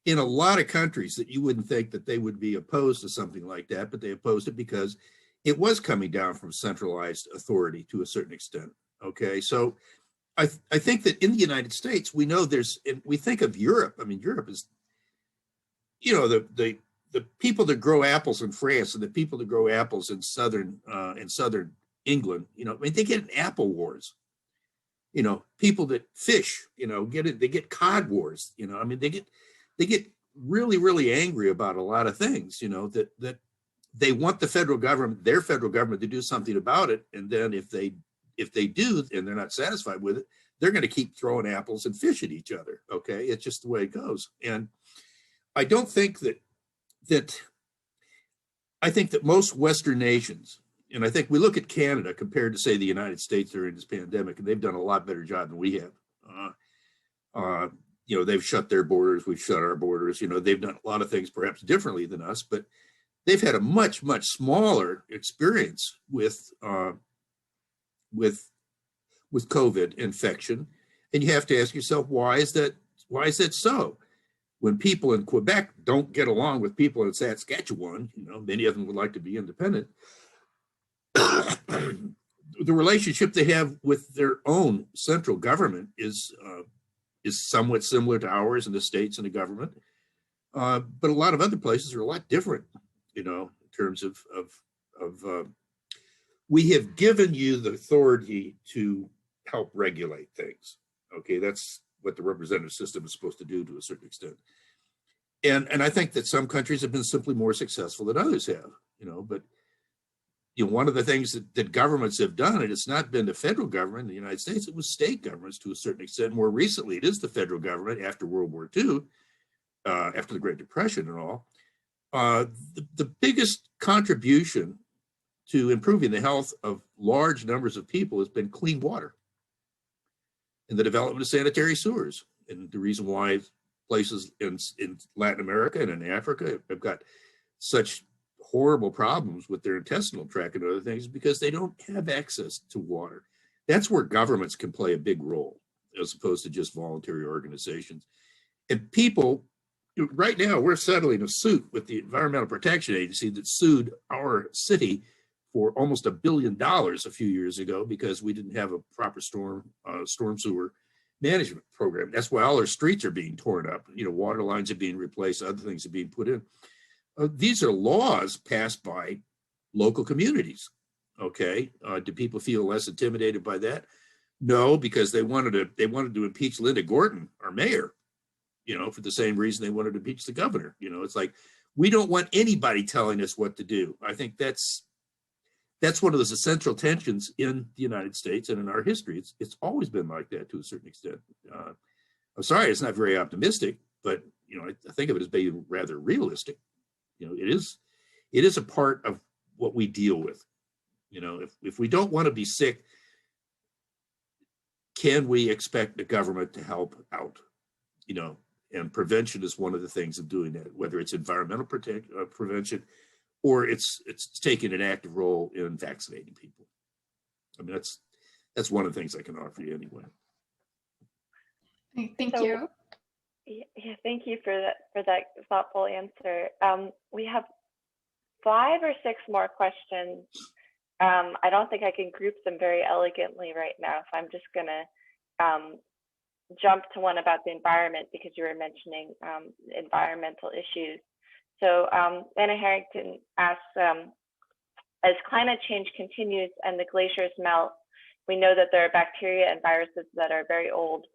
in a lot of countries that you wouldn't think that they would be opposed to something like that, but they opposed it because it was coming down from centralized authority to a certain extent. Okay, so I think that in the United States, we know we think of Europe. I mean, Europe is, the people that grow apples in France and the people that grow apples in southern England, I mean, they get apple wars. People that fish, they get cod wars. I mean, they get really, really angry about a lot of things. That they want their federal government to do something about it, and then if they do and they're not satisfied with it, they're going to keep throwing apples and fish at each other. Okay, it's just the way it goes. And I don't think that I think that most Western nations, and I think we look at Canada compared to, say, the United States during this pandemic, and they've done a lot better job than we have. They've shut their borders, we've shut our borders. They've done a lot of things perhaps differently than us, but they've had a much, much smaller experience with COVID infection. And you have to ask yourself, why is that so? When people in Quebec don't get along with people in Saskatchewan, many of them would like to be independent. The relationship they have with their own central government is somewhat similar to ours in the states and the government. But a lot of other places are a lot different, in terms of we have given you the authority to help regulate things. Okay, that's what the representative system is supposed to do to a certain extent. And I think that some countries have been simply more successful than others have, but one of the things that governments have done, and it's not been the federal government in the United States, it was state governments to a certain extent. More recently, it is the federal government after World War II, after the Great Depression and all. The biggest contribution to improving the health of large numbers of people has been clean water and the development of sanitary sewers. And the reason why places in Latin America and in Africa have got such horrible problems with their intestinal tract and other things is because they don't have access to water. That's where governments can play a big role as opposed to just voluntary organizations. And people, right now, we're settling a suit with the Environmental Protection Agency that sued our city for almost $1 billion a few years ago because we didn't have a proper storm sewer management program. That's why all our streets are being torn up. Water lines are being replaced, other things are being put in. These are laws passed by local communities. Okay, do people feel less intimidated by that? No, because they wanted to impeach Linda Gorton, our mayor. For the same reason they wanted to impeach the governor. It's like we don't want anybody telling us what to do. I think that's one of those essential tensions in the United States and in our history. It's always been like that to a certain extent. I'm sorry, it's not very optimistic, but I think of it as being rather realistic. It is a part of what we deal with. If we don't want to be sick, can we expect the government to help out? And prevention is one of the things of doing that, whether it's environmental prevention or it's taking an active role in vaccinating people. I mean, that's one of the things I can offer you anyway. Thank you. Yeah, thank you for that thoughtful answer. We have 5 or 6 more questions. I don't think I can group them very elegantly right now, so I'm just gonna jump to one about the environment because you were mentioning environmental issues. So Anna Harrington asks, as climate change continues and the glaciers melt, we know that there are bacteria and viruses that are very old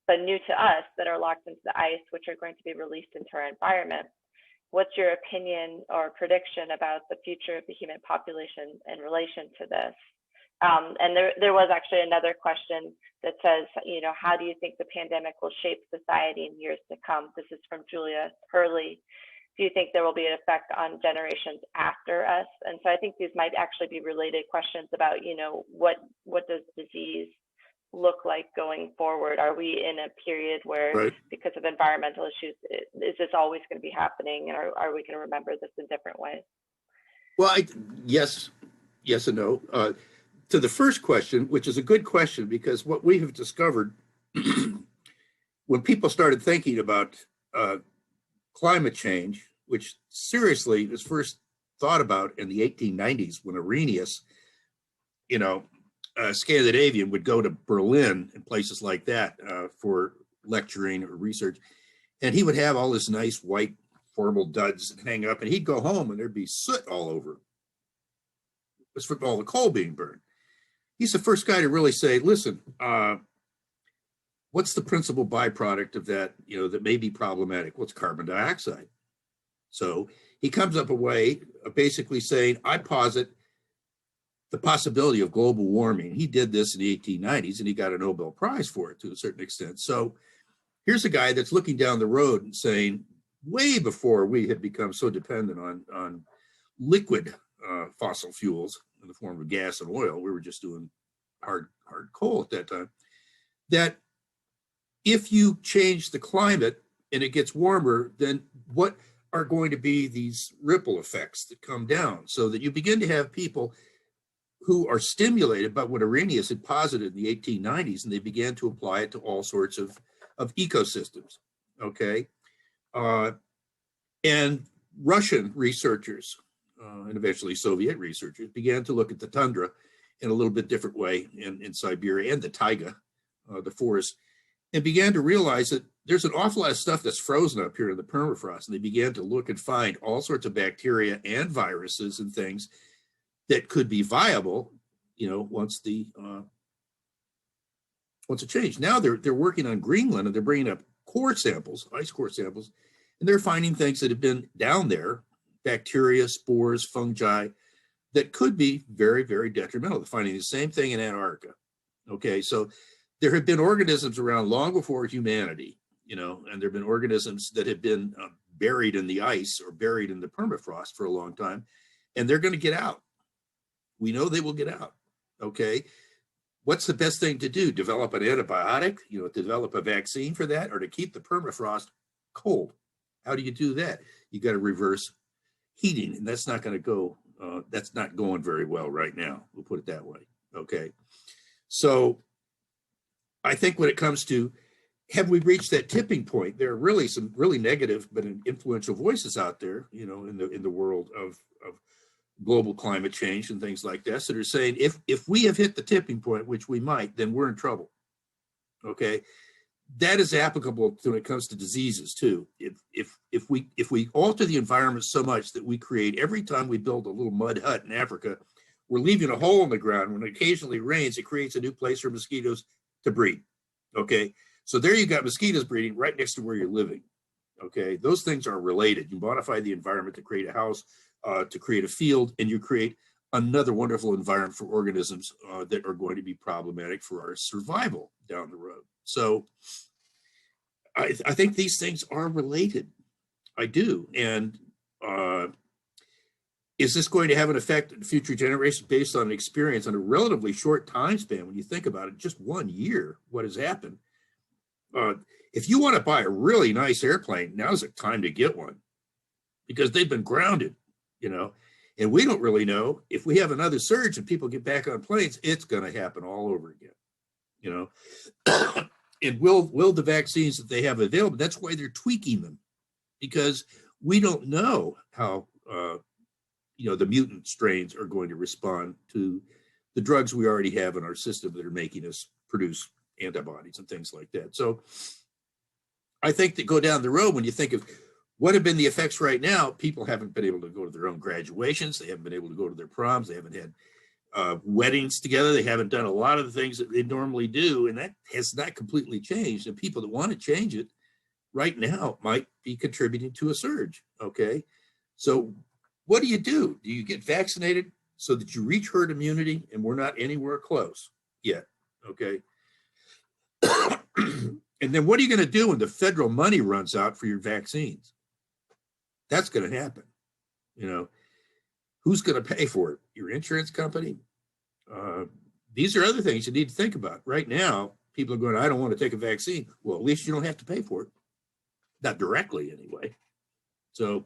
but new to us that are locked into the ice, which are going to be released into our environment. What's your opinion or prediction about the future of the human population in relation to this? And there was actually another question that says, how do you think the pandemic will shape society in years to come? This is from Julia Hurley. Do you think there will be an effect on generations after us? And so I think these might actually be related questions about, what does disease look like going forward? Are we in a period where, right, because of environmental issues, is this always going to be happening? And are we going to remember this in different ways? Well, yes and no. to the first question, which is a good question, because what we have discovered when people started thinking about climate change, which seriously was first thought about in the 1890s when Arrhenius, Scandinavian, would go to Berlin and places like that for lecturing or research. And he would have all this nice white formal duds hang up, and he'd go home and there'd be soot all over. It was from all the coal being burned. He's the first guy to really say, listen, what's the principal byproduct of that, that may be problematic? What's carbon dioxide? So he comes up a way of basically saying, I posit the possibility of global warming. He did this in the 1890s and he got a Nobel Prize for it to a certain extent. So here's a guy that's looking down the road and saying, way before we had become so dependent on liquid fossil fuels in the form of gas and oil, we were just doing hard coal at that time, that if you change the climate and it gets warmer, then what are going to be these ripple effects that come down, so that you begin to have people who are stimulated by what Arrhenius had posited in the 1890s, and they began to apply it to all sorts of ecosystems, okay? And Russian researchers and eventually Soviet researchers began to look at the tundra in a little bit different way in Siberia and the taiga, the forest, and began to realize that there's an awful lot of stuff that's frozen up here in the permafrost. And they began to look and find all sorts of bacteria and viruses and things that could be viable, once it changed. Now they're working on Greenland, and they're bringing up core samples, ice core samples, and they're finding things that have been down there, bacteria, spores, fungi, that could be very, very detrimental. They're finding the same thing in Antarctica. Okay, so there have been organisms around long before humanity, and there have been organisms that have been buried in the ice or buried in the permafrost for a long time, and they're going to get out. We know they will get out. Okay, what's the best thing to do? Develop an antibiotic, develop a vaccine for that, or to keep the permafrost cold? How do you do that? You got to reverse heating, and that's not going to go. That's not going very well right now. We'll put it that way. Okay, so I think when it comes to, have we reached that tipping point? There are really some really negative but influential voices out there, in the world of global climate change and things like that, that are saying if we have hit the tipping point, which we might, then we're in trouble. Okay, that is applicable when it comes to diseases too. If we alter the environment so much that we create, every time we build a little mud hut in Africa, we're leaving a hole in the ground. When it occasionally rains, it creates a new place for mosquitoes to breed. Okay, so there you got mosquitoes breeding right next to where you're living. Okay, those things are related. You modify the environment to create a house, to create a field, and you create another wonderful environment for organisms that are going to be problematic for our survival down the road. So I think these things are related. I do. And is this going to have an effect on future generations based on experience on a relatively short time span? When you think about it, just 1 year, what has happened? If you want to buy a really nice airplane, now's the time to get one, because they've been grounded, and we don't really know if we have another surge and people get back on planes, it's going to happen all over again, And will the vaccines that they have available, that's why they're tweaking them, because we don't know how, the mutant strains are going to respond to the drugs we already have in our system that are making us produce antibodies and things like that. So I think that go down the road, when you think of what have been the effects right now, people haven't been able to go to their own graduations. They haven't been able to go to their proms. They haven't had weddings together. They haven't done a lot of the things that they normally do. And that has not completely changed. And people that want to change it right now might be contributing to a surge. Okay. So what do? Do you get vaccinated so that you reach herd immunity? And we're not anywhere close yet. Okay. And then what are you going to do when the federal money runs out for your vaccines? That's going to happen. Who's going to pay for it? Your insurance company? These are other things you need to think about. Right now, people are going, I don't want to take a vaccine. Well, at least you don't have to pay for it. Not directly, anyway. So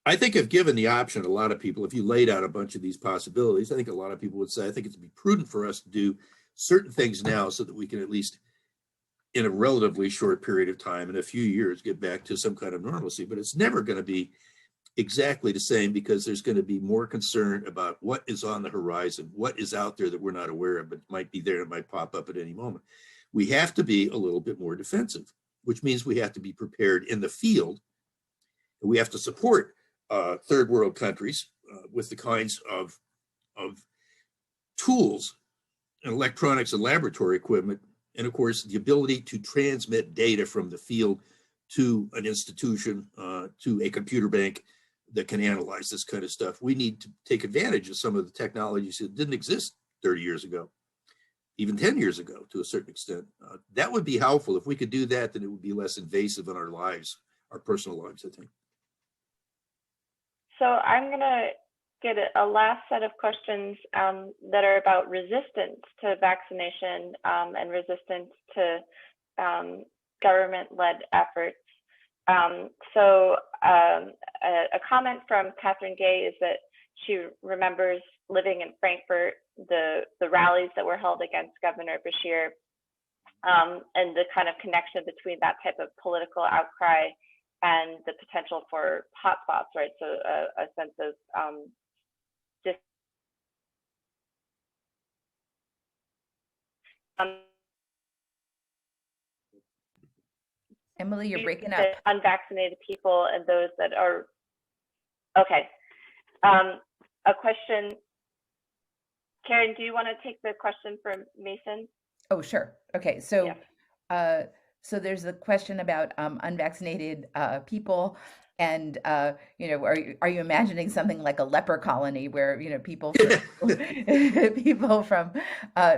I think if given the option, a lot of people, if you laid out a bunch of these possibilities, I think a lot of people would say, I think it's be prudent for us to do certain things now so that we can at least in a relatively short period of time, in a few years, get back to some kind of normalcy. But it's never going to be exactly the same because there's going to be more concern about what is on the horizon, what is out there that we're not aware of, but might be there and might pop up at any moment. We have to be a little bit more defensive, which means we have to be prepared in the field. And we have to support third world countries with the kinds of tools and electronics and laboratory equipment, and of course the ability to transmit data from the field to an institution, to a computer bank that can analyze this kind of stuff. We need to take advantage of some of the technologies that didn't exist 30 years ago, even 10 years ago to a certain extent. That would be helpful. If we could do that, then it would be less invasive in our lives, our personal lives, I think. So I'm going to get a last set of questions that are about resistance to vaccination and resistance to government-led efforts. So a comment from Catherine Gay is that she remembers living in Frankfurt, the rallies that were held against Governor Beshear, and the kind of connection between that type of political outcry and the potential for hotspots, right? So a sense of Emily, you're breaking up. Unvaccinated people and those that are, okay. A question, Karen, do you want to take the question from Mason? Oh, sure. Okay, so so there's a question about unvaccinated people, and you know, are you imagining something like a leper colony where, you know, people from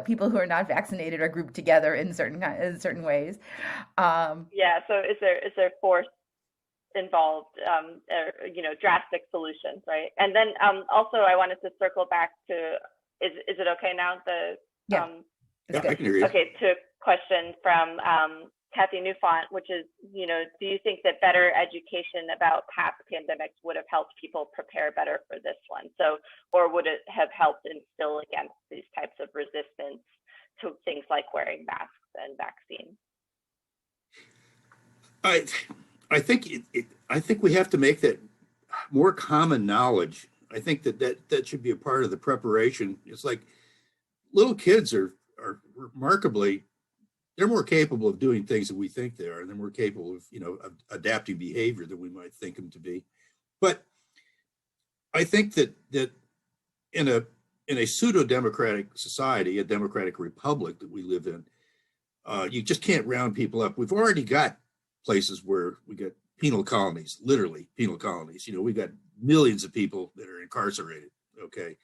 people who are not vaccinated are grouped together in certain ways? Yeah. So is there force involved, or, you know, drastic solutions, right? And then also I wanted to circle back to, is it okay now? Yeah, I can hear you. Okay, to a question from Kathy Newfont, which is, you know, do you think that better education about past pandemics would have helped people prepare better for this one? So, or would it have helped instill against these types of resistance to things like wearing masks and vaccines? I think we have to make that more common knowledge. I think that should be a part of the preparation. It's like little kids are remarkably, they're more capable of doing things than we think they are, and they're more capable of, you know, of adapting behavior than we might think them to be. But I think that in a pseudo-democratic society, a democratic republic that we live in, you just can't round people up. We've already got places where we get penal colonies, literally penal colonies. You know, we got millions of people that are incarcerated, okay?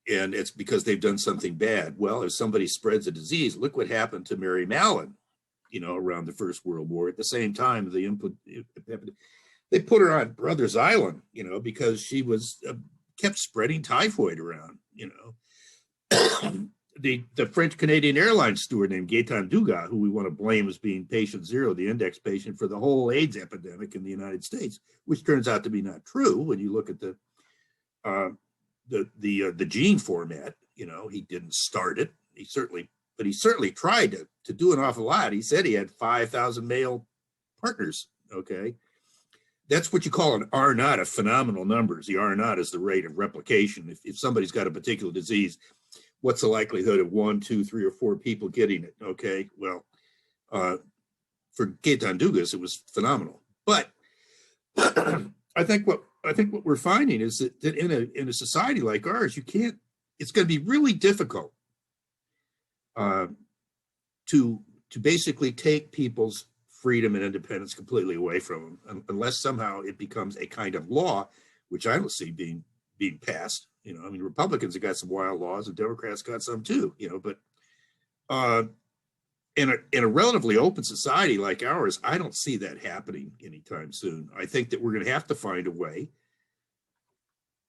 And it's because they've done something bad. Well, if somebody spreads a disease, look what happened to Mary Mallon, you know, around the First World War. At the same time, they put her on Brothers Island, you know, because she was kept spreading typhoid around, you know. The French-Canadian Airlines steward named Gaetan Dugas, who we want to blame as being patient zero, the index patient for the whole AIDS epidemic in the United States, which turns out to be not true when you look at the gene format. You know, he didn't start it. He certainly tried to do an awful lot. He said he had 5,000 male partners. Okay, that's what you call an R naught of phenomenal numbers. The R naught is the rate of replication. If somebody's got a particular disease, what's the likelihood of 1, 2, 3, or 4 people getting it? Okay, well, for Gaetan Dugas, it was phenomenal. But I think what we're finding is that in a society like ours, it's going to be really difficult to basically take people's freedom and independence completely away from them, unless somehow it becomes a kind of law, which I don't see being passed. You know, I mean, Republicans have got some wild laws, and Democrats got some too. You know, but in a relatively open society like ours, I don't see that happening anytime soon. I think that we're going to have to find a way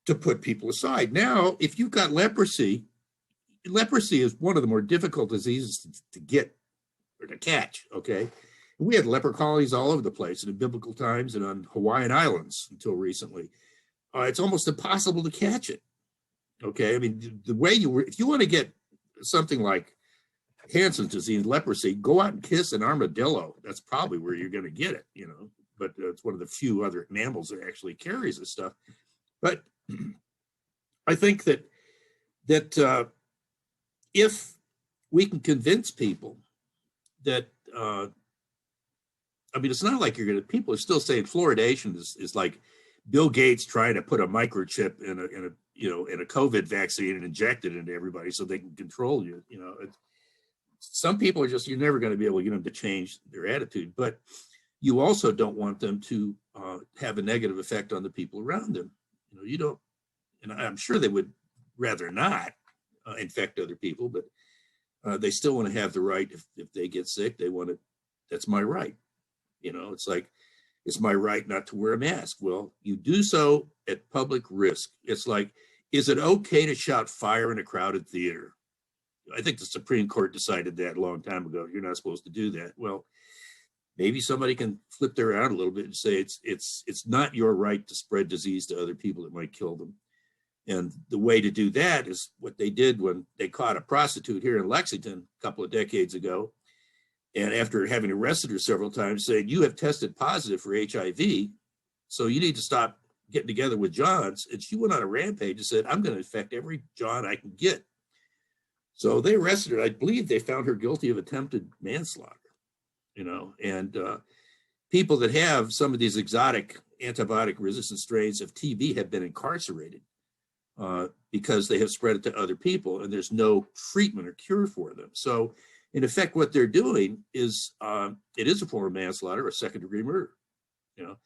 to put people aside. Now, if you've got leprosy is one of the more difficult diseases to get or to catch, okay? We had leper colonies all over the place in the biblical times and on Hawaiian Islands until recently. It's almost impossible to catch it. Okay, I mean, the way if you want to get something like Hansen's disease, leprosy, go out and kiss an armadillo. That's probably where you're going to get it, you know. But it's one of the few other mammals that actually carries this stuff. But I think that if we can convince people that, I mean, it's not like people are still saying fluoridation is like Bill Gates trying to put a microchip in a COVID vaccine and inject it into everybody so they can control you. You know, some people are just, you're never going to be able to get them to change their attitude, but you also don't want them to have a negative effect on the people around them. You know, you don't, and I'm sure they would rather not infect other people, but they still want to have the right, if they get sick, they want to, that's my right. You know, it's like, it's my right not to wear a mask. Well, you do so at public risk. It's like, is it okay to shout fire in a crowded theater? I think the Supreme Court decided that a long time ago. You're not supposed to do that. Well, maybe somebody can flip their out a little bit and say it's not your right to spread disease to other people that might kill them. And the way to do that is what they did when they caught a prostitute here in Lexington a couple of decades ago. And after having arrested her several times, saying, you have tested positive for HIV, so you need to stop getting together with Johns. And she went on a rampage and said, I'm going to infect every John I can get. So they arrested her. I believe they found her guilty of attempted manslaughter, you know, and people that have some of these exotic antibiotic resistant strains of TB have been incarcerated because they have spread it to other people and there's no treatment or cure for them. So in effect, what they're doing is it is a form of manslaughter, a second-degree murder. You know,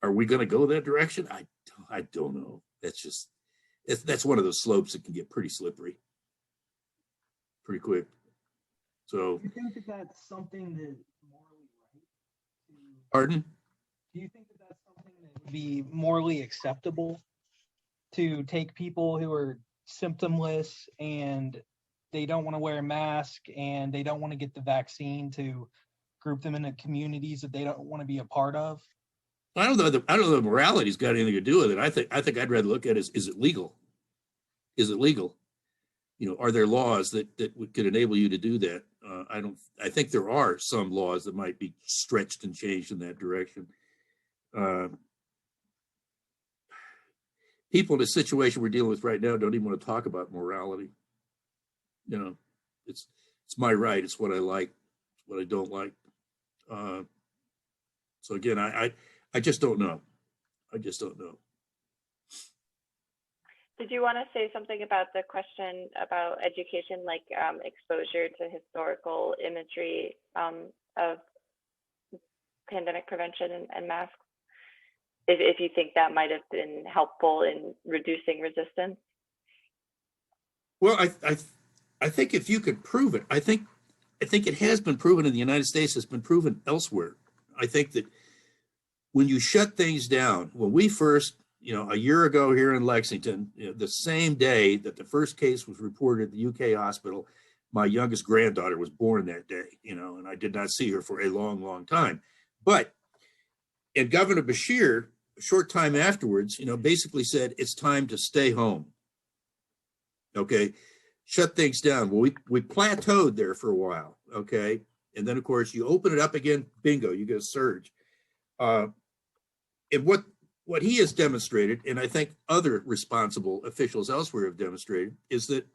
are we going to go that direction? I don't know. That's one of those slopes that can get pretty slippery, pretty quick. So, do you think that that's something that morally right? Pardon? Do you think that that's something that would be morally acceptable to take people who are symptomless and they don't want to wear a mask and they don't want to get the vaccine to group them into communities that they don't want to be a part of? I don't know. I don't know if morality's got anything to do with it. I think I'd rather look at it as, is it legal? Is it legal? You know, are there laws that could enable you to do that? I think there are some laws that might be stretched and changed in that direction. People in the situation we're dealing with right now don't even want to talk about morality. You know, it's my right. It's what I like. It's what I don't like. So again, I just don't know. I just don't know. Did you want to say something about the question about education, like exposure to historical imagery of pandemic prevention and masks? If you think that might have been helpful in reducing resistance? Well, I think if you could prove it, I think it has been proven in the United States, it's been proven elsewhere. I think that when you shut things down, when we first, you know, a year ago here in Lexington, you know, the same day that the first case was reported at the UK hospital, my youngest granddaughter was born that day, you know, and I did not see her for a long, long time. But, and Governor Beshear, a short time afterwards, you know, basically said, it's time to stay home. Okay, shut things down. Well, we plateaued there for a while, okay? And then, of course, you open it up again, bingo, you get a surge. And what he has demonstrated, and I think other responsible officials elsewhere have demonstrated, is that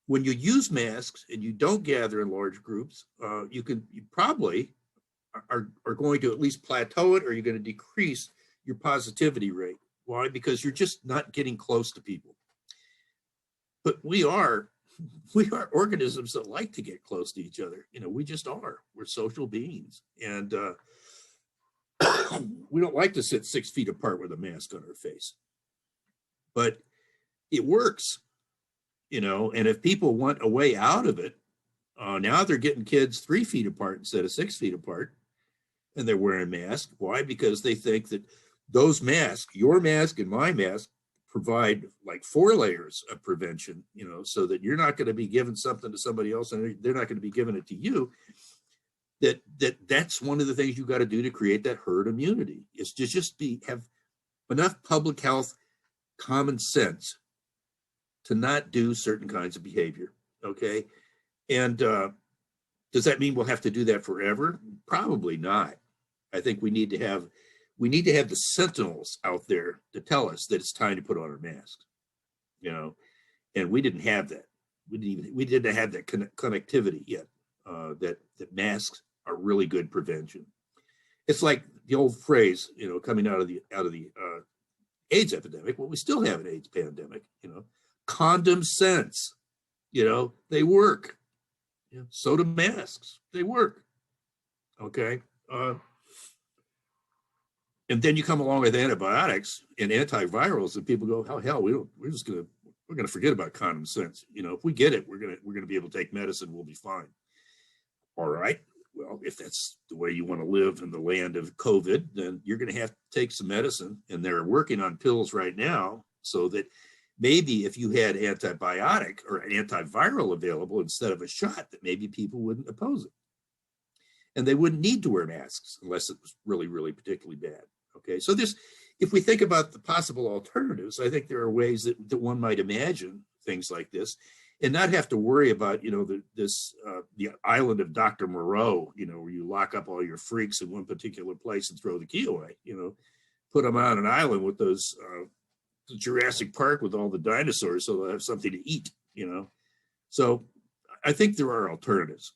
when you use masks and you don't gather in large groups, you probably are going to at least plateau it, or you're going to decrease your positivity rate. Why? Because you're just not getting close to people. But we are organisms that like to get close to each other. You know, we just are. We're social beings, and we don't like to sit 6 feet apart with a mask on our face. But it works, you know. And if people want a way out of it, now they're getting kids 3 feet apart instead of 6 feet apart, and they're wearing masks. Why? Because they think that those masks, your mask and my mask, provide like 4 layers of prevention, you know, so that you're not going to be giving something to somebody else and they're not going to be giving it to you. that's one of the things you got to do to create that herd immunity, is to just have enough public health common sense to not do certain kinds of behavior. Okay. And does that mean we'll have to do that forever? Probably not. I think we need to have the sentinels out there to tell us that it's time to put on our masks, and we didn't have that. We didn't have that connectivity yet, that masks are really good prevention. It's like the old phrase, coming out of the AIDS epidemic. Well, we still have an AIDS pandemic, condom sense, they work. So do masks, they work. Okay. And then you come along with antibiotics and antivirals, and people go, "Oh hell, we're gonna forget about common sense. If we get it, we're gonna be able to take medicine. We'll be fine." All right. Well, if that's the way you want to live in the land of COVID, then you're going to have to take some medicine. And they're working on pills right now, so that maybe if you had antibiotic or an antiviral available instead of a shot, that maybe people wouldn't oppose it. And they wouldn't need to wear masks unless it was really, really particularly bad. Okay. So if we think about the possible alternatives, I think there are ways that one might imagine things like this, and not have to worry about, the island of Dr. Moreau, where you lock up all your freaks in one particular place and throw the key away, put them on an island with those Jurassic Park with all the dinosaurs, so they'll have something to eat, So I think there are alternatives.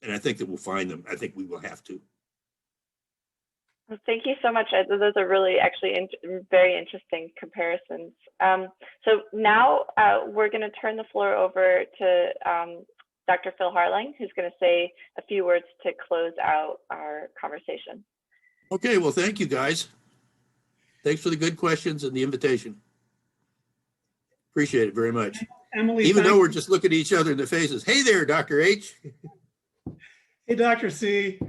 And I think that we'll find them. I think we will have to. Well, thank you so much. Those are really actually very interesting comparisons. So now we're going to turn the floor over to Dr. Phil Harling, who's going to say a few words to close out our conversation. Okay, well, thank you guys. Thanks for the good questions and the invitation. Appreciate it very much. Emily, even though we're just looking at each other in the faces. Hey there, Dr. H. Hey, Dr. C.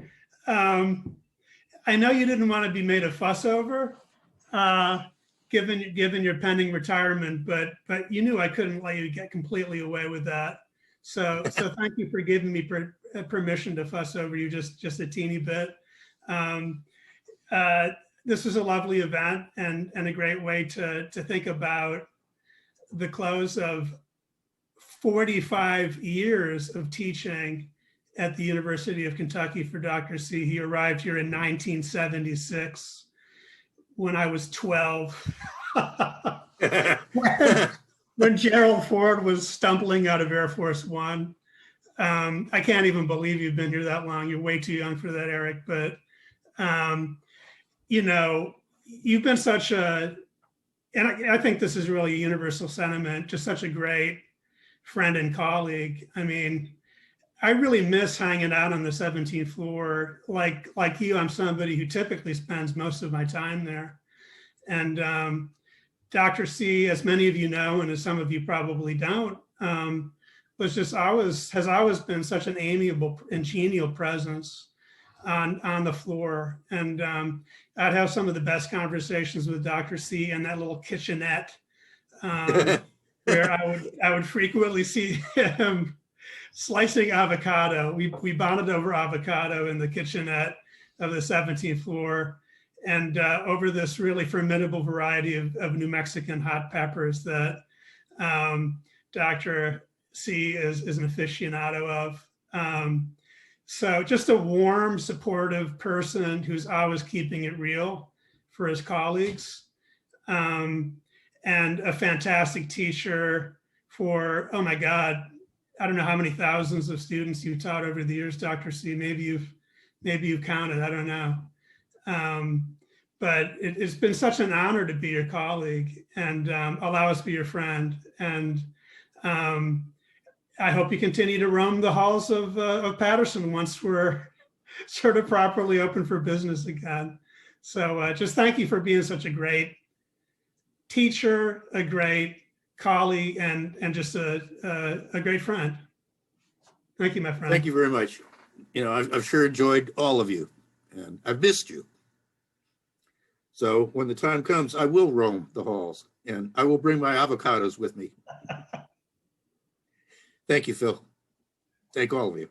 I know you didn't want to be made a fuss over, given your pending retirement, but you knew I couldn't let you get completely away with that. So thank you for giving me permission to fuss over you just a teeny bit. This was a lovely event and a great way to think about the close of 45 years of teaching at the University of Kentucky for Dr. C. He arrived here in 1976 when I was 12. when Gerald Ford was stumbling out of Air Force One. I can't even believe you've been here that long. You're way too young for that, Eric. But, you've been such and I think this is really a universal sentiment, just such a great friend and colleague. I mean, I really miss hanging out on the 17th floor. Like you, I'm somebody who typically spends most of my time there. And Dr. C, as many of you know, and as some of you probably don't, has always been such an amiable and genial presence on the floor. And I'd have some of the best conversations with Dr. C in that little kitchenette, where I would frequently see him slicing avocado. We bonded over avocado in the kitchenette of the 17th floor, and over this really formidable variety of New Mexican hot peppers that Dr. C is an aficionado of. So just a warm, supportive person who's always keeping it real for his colleagues, and a fantastic teacher for, oh my God, I don't know how many thousands of students you've taught over the years, Dr. C. Maybe you've counted, I don't know. But it's been such an honor to be your colleague and allow us to be your friend. And I hope you continue to roam the halls of Patterson once we're sort of properly open for business again. So just thank you for being such a great teacher, a great colleague, and just a great friend. Thank you, my friend. Thank you very much. I've sure enjoyed all of you, and I've missed you. So when the time comes, I will roam the halls, and I will bring my avocados with me. Thank you, Phil. Thank all of you.